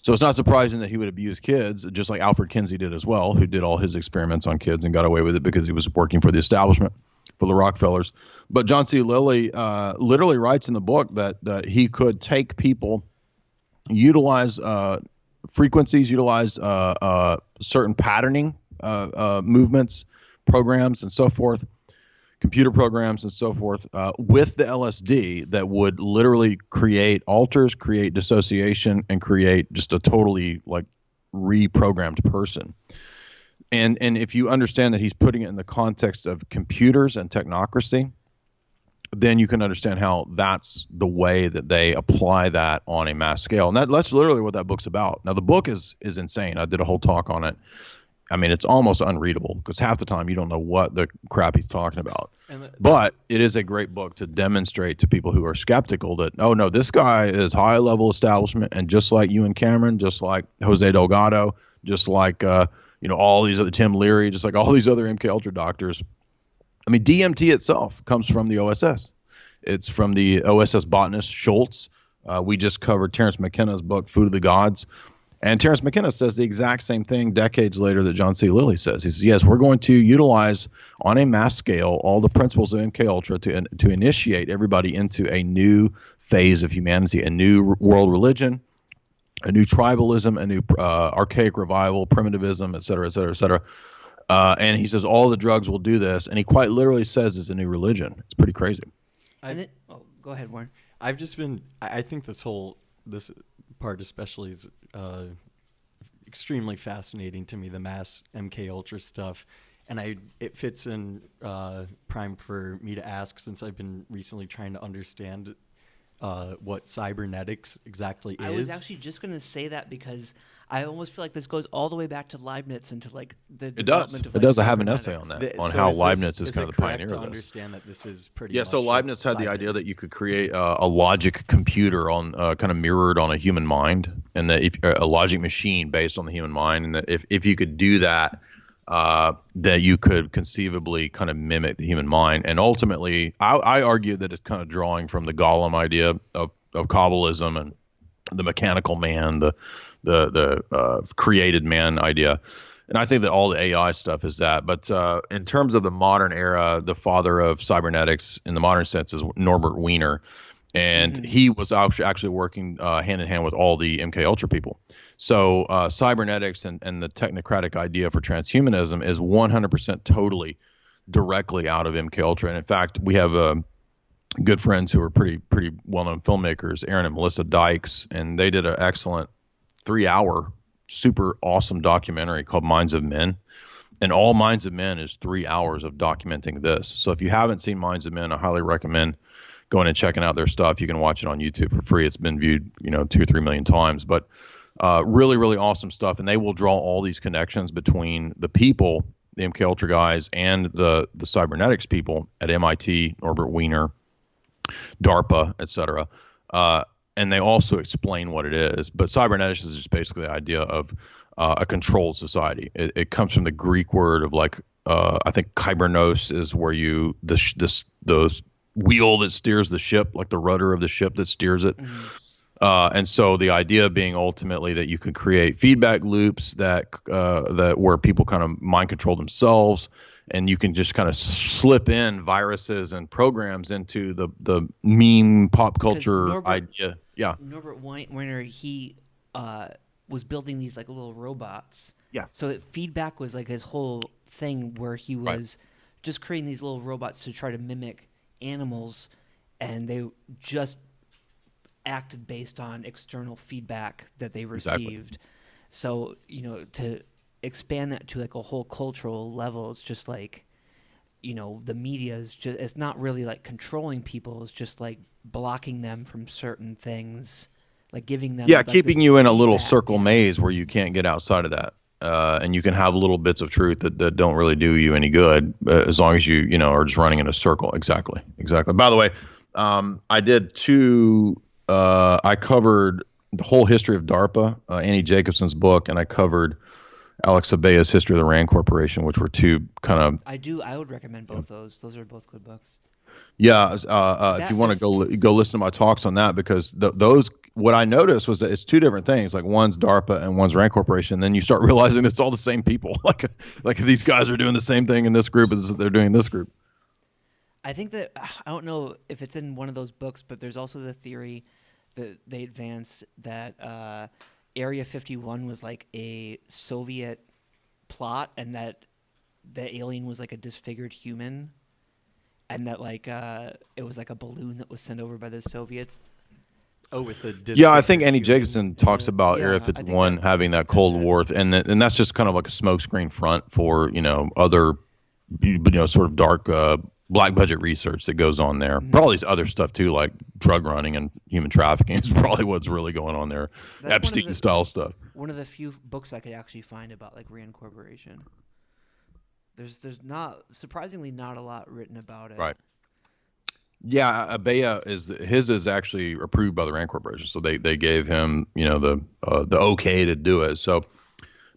So it's not surprising that he would abuse kids, just like Alfred Kinsey did as well, who did all his experiments on kids and got away with it because he was working for the establishment, for the Rockefellers. But John C. Lilly literally writes in the book that he could take people, utilize frequencies, utilize certain patterning movements, programs, and so forth, computer programs and so forth, with the LSD that would literally create alters, create dissociation, and create just a totally like reprogrammed person. And if you understand that he's putting it in the context of computers and technocracy, then you can understand how that's the way that they apply that on a mass scale. And that's literally what that book's about. Now, the book is insane. I did a whole talk on it. I mean, it's almost unreadable because half the time you don't know what the crap he's talking about. But it is a great book to demonstrate to people who are skeptical that, oh, no, this guy is high-level establishment, and just like you and Cameron, just like Jose Delgado, just like, all these other, Tim Leary, just like all these other MKUltra doctors. I mean, DMT itself comes from the OSS. It's from the OSS botanist Schultz. We just covered Terence McKenna's book, Food of the Gods. And Terence McKenna says the exact same thing decades later that John C. Lilly says. He says, yes, we're going to utilize on a mass scale all the principles of MKUltra to initiate everybody into a new phase of humanity, a new world religion, a new tribalism, a new archaic revival, primitivism, et cetera, et cetera, et cetera. And he says all the drugs will do this. And he quite literally says it's a new religion. It's pretty crazy. Go ahead, Warren. I think this part especially is extremely fascinating to me, the mass MKUltra stuff, and it fits in prime for me to ask, since I've been recently trying to understand what cybernetics exactly is. I was actually just going to say that because I almost feel like this goes all the way back to Leibniz and to like the development of. It does. I have an essay on that, on how Leibniz is kind of the pioneer of this. Understand that this is pretty. Yeah. So Leibniz had the idea that you could create a logic computer on kind of mirrored on a human mind, and that if a logic machine based on the human mind, and that if you could do that, that you could conceivably kind of mimic the human mind. And ultimately, I argue that it's kind of drawing from the Golem idea of Kabbalism and the mechanical man, the created man idea. And I think that all the AI stuff is that. But in terms of the modern era, the father of cybernetics in the modern sense is Norbert Wiener. And he was actually working hand in hand with all the MKUltra people. So cybernetics and the technocratic idea for transhumanism is 100% totally directly out of MKUltra. And in fact, we have good friends who are pretty well-known filmmakers, Aaron and Melissa Dykes, and they did an excellent 3-hour, super awesome documentary called Minds of Men. And all Minds of Men is 3 hours of documenting this. So if you haven't seen Minds of Men, I highly recommend going and checking out their stuff. You can watch it on YouTube for free. It's been viewed, 2 or 3 million times. But really, really awesome stuff. And they will draw all these connections between the people, the MKUltra guys, and the cybernetics people at MIT, Norbert Wiener, DARPA, et cetera. And they also explain what it is. But cybernetics is just basically the idea of a controlled society. It comes from the Greek word of I think kybernos is where those wheel that steers the ship, like the rudder of the ship that steers it. And so the idea being ultimately that you could create feedback loops that where people kind of mind control themselves, and you can just kind of slip in viruses and programs into the meme pop culture idea. Yeah. Norbert Wiener, he was building these like little robots. Yeah. So feedback was like his whole thing, where he was just creating these little robots to try to mimic animals, and they just acted based on external feedback that they received. So, to expand that to like a whole cultural level, it's just like, the media is just, it's not really like controlling people, it's just like blocking them from certain things, like giving them keeping you in a little circle maze where you can't get outside of that. and you can have little bits of truth that don't really do you any good, as long as you know are just running in a circle. Exactly. By the way, I did two. I covered the whole history of DARPA, Annie Jacobson's book, and I covered Alex Abea's History of the Rand Corporation, which were two kind of. I would recommend both those. Those are both good books. Yeah, if you want to go listen to my talks on that, because those, what I noticed was that it's two different things. Like one's DARPA and one's Rand Corporation. Then you start realizing it's all the same people. like these guys are doing the same thing in this group as they're doing in this group. I think that, I don't know if it's in one of those books, but there's also the theory that they advance that Area 51 was like a Soviet plot, and that the alien was like a disfigured human, and that like it was like a balloon that was sent over by the Soviets. Oh, with the I think Annie Jacobson talks about Area 51 having that Cold War, and that's just kind of like a smokescreen front for other sort of dark black budget research that goes on there. Probably other stuff too, like drug running and human trafficking is probably what's really going on there. That's Epstein style stuff. One of the few books I could actually find about like Rand Corporation. There's surprisingly not a lot written about it. Right. Yeah, Abea is actually approved by the Rand Corporation, so they gave him the okay to do it. So,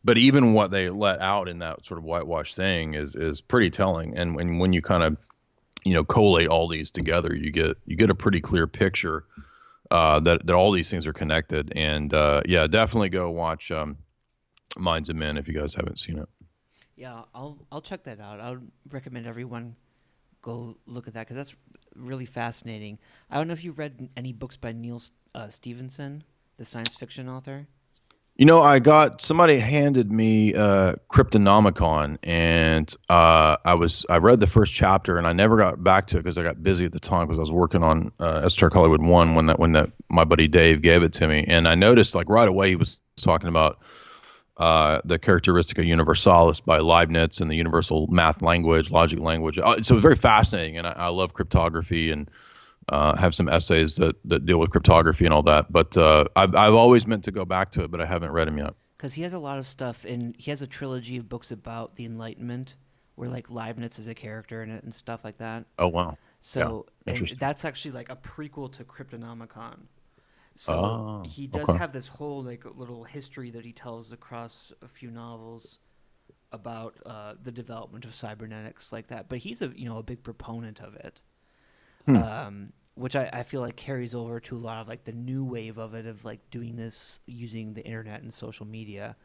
but even what they let out in that sort of whitewash thing is pretty telling. And when you kind of collate all these together, you get a pretty clear picture that all these things are connected. And definitely go watch Minds of Men if you guys haven't seen it. Yeah, I'll check that out. I would recommend everyone go look at that, because that's really fascinating. I don't know if you've read any books by Neil Stevenson, the science fiction author. Somebody handed me Cryptonomicon, and I read the first chapter, and I never got back to it because I got busy at the time because I was working on Esoteric Hollywood 1 when my buddy Dave gave it to me, and I noticed like right away he was talking about the Characteristica Universalis by Leibniz and the universal math language, logic language. So it was very fascinating, and I love cryptography and have some essays that deal with cryptography and all that. But I've always meant to go back to it, but I haven't read them yet. Because he has a lot of stuff, and he has a trilogy of books about the Enlightenment, where like Leibniz is a character in it and stuff like that. Oh wow! So and that's actually like a prequel to Cryptonomicon. So he does have this whole like little history that he tells across a few novels about the development of cybernetics like that. But he's a big proponent of it, which I feel like carries over to a lot of like the new wave of it, of like doing this using the internet and social media.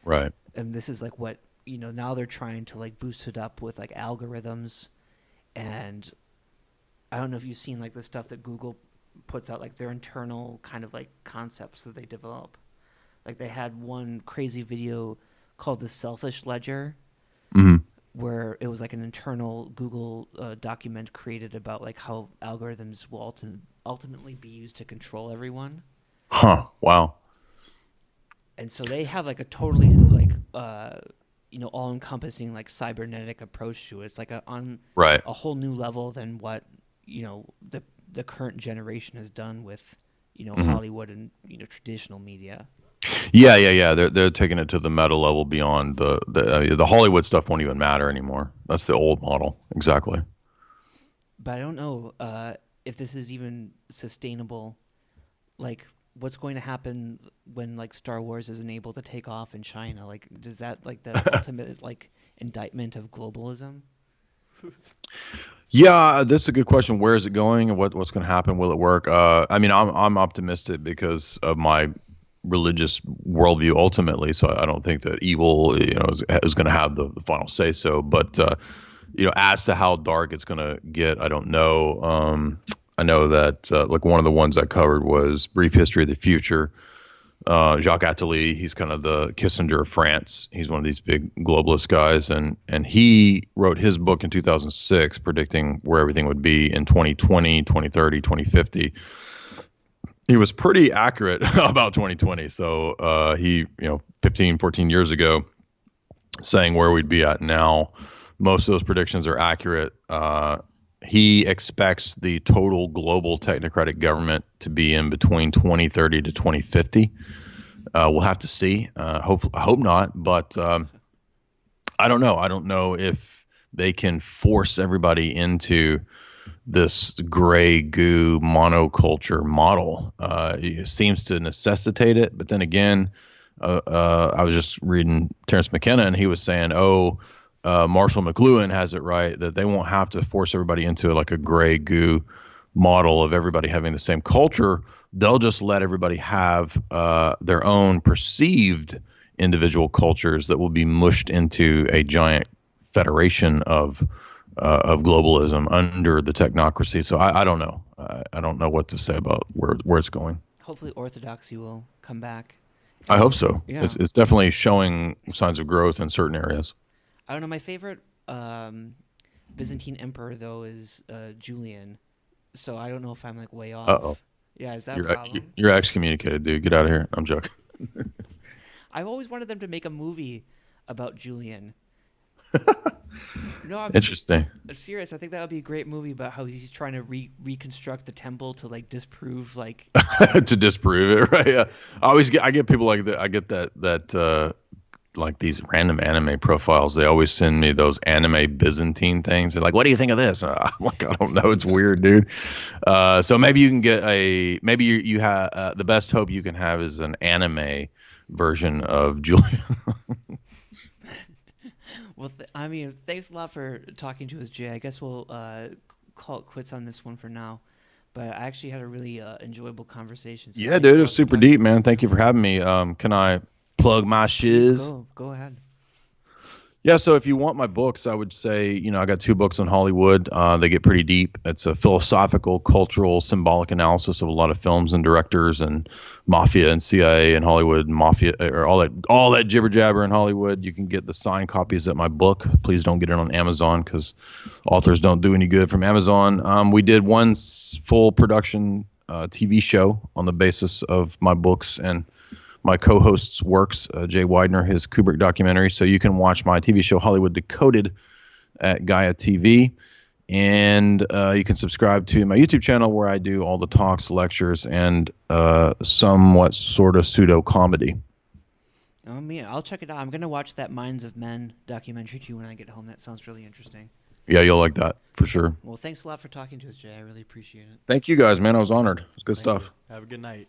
Right. And this is like what now they're trying to like boost it up with like algorithms, and I don't know if you've seen like the stuff that Google puts out, like their internal kind of like concepts that they develop. Like they had one crazy video called The Selfish Ledger, where it was like an internal Google document created about like how algorithms will ultimately be used to control everyone. Huh. Wow. And so they have like a totally like all-encompassing like cybernetic approach to it. It's like on a whole new level than what the current generation has done with Hollywood and traditional media. Yeah. They're taking it to the meta level beyond the Hollywood stuff won't even matter anymore. That's the old model. Exactly. But I don't know if this is even sustainable. Like, what's going to happen when like Star Wars isn't able to take off in China? Like, does that like the ultimate like indictment of globalism? Yeah, that's a good question. Where is it going, and what's going to happen? Will it work? I mean, I'm optimistic because of my religious worldview ultimately. So I don't think that evil, is going to have the final say so. But as to how dark it's going to get, I don't know. I know that like one of the ones I covered was Brief History of the Future. Jacques Attali, he's kind of the Kissinger of France. He's one of these big globalist guys, and he wrote his book in 2006 predicting where everything would be in 2020, 2030, 2050. He was pretty accurate about 2020. So he, 15, 14 years ago, saying where we'd be at now. Most of those predictions are accurate. He expects the total global technocratic government to be in between 2030 to 2050. We'll have to see. I hope not, but I don't know. I don't know if they can force everybody into this gray goo monoculture model. It seems to necessitate it, but then again, I was just reading Terrence McKenna, and he was saying, Marshall McLuhan has it right that they won't have to force everybody into like a gray goo model of everybody having the same culture. They'll just let everybody have their own perceived individual cultures that will be mushed into a giant federation of globalism under the technocracy. So I don't know. I don't know what to say about where it's going. Hopefully orthodoxy will come back. I hope so. Yeah. It's definitely showing signs of growth in certain areas. I don't know. My favorite Byzantine emperor, though, is Julian. So I don't know if I'm like way off. Uh-oh. Yeah, is that a problem? You're excommunicated, dude. Get out of here. I'm joking. I've always wanted them to make a movie about Julian. No, I'm Interesting. serious. I think that would be a great movie about how he's trying to reconstruct the temple to like disprove like to disprove it, right? Yeah. I get people like that. I get that like these random anime profiles. They always send me those anime Byzantine things. They're like, "What do you think of this?" And I'm like, "I don't know. It's weird, dude." So maybe you can get maybe you have the best hope you can have is an anime version of Julian. Well, I mean, thanks a lot for talking to us, Jay. I guess we'll call it quits on this one for now. But I actually had a really enjoyable conversation. So Yeah, dude, it was super deep, man. Thank you for having me. Can I plug my shiz? Please go ahead. Yeah, so if you want my books, I would say, I got 2 books on Hollywood. They get pretty deep. It's a philosophical, cultural, symbolic analysis of a lot of films and directors and mafia and CIA and Hollywood and mafia, or all that jibber jabber in Hollywood. You can get the signed copies of my book. Please don't get it on Amazon because authors don't do any good from Amazon. We did one full production TV show on the basis of my books and my co-host's works, Jay Widener, his Kubrick documentary. So you can watch my TV show Hollywood Decoded at Gaia TV. And you can subscribe to my YouTube channel where I do all the talks, lectures, and somewhat sort of pseudo-comedy. Oh, man, I'll check it out. I'm going to watch that Minds of Men documentary, too, when I get home. That sounds really interesting. Yeah, you'll like that, for sure. Well, thanks a lot for talking to us, Jay. I really appreciate it. Thank you guys, man. I was honored. It was good Thank stuff. you. Have a good night.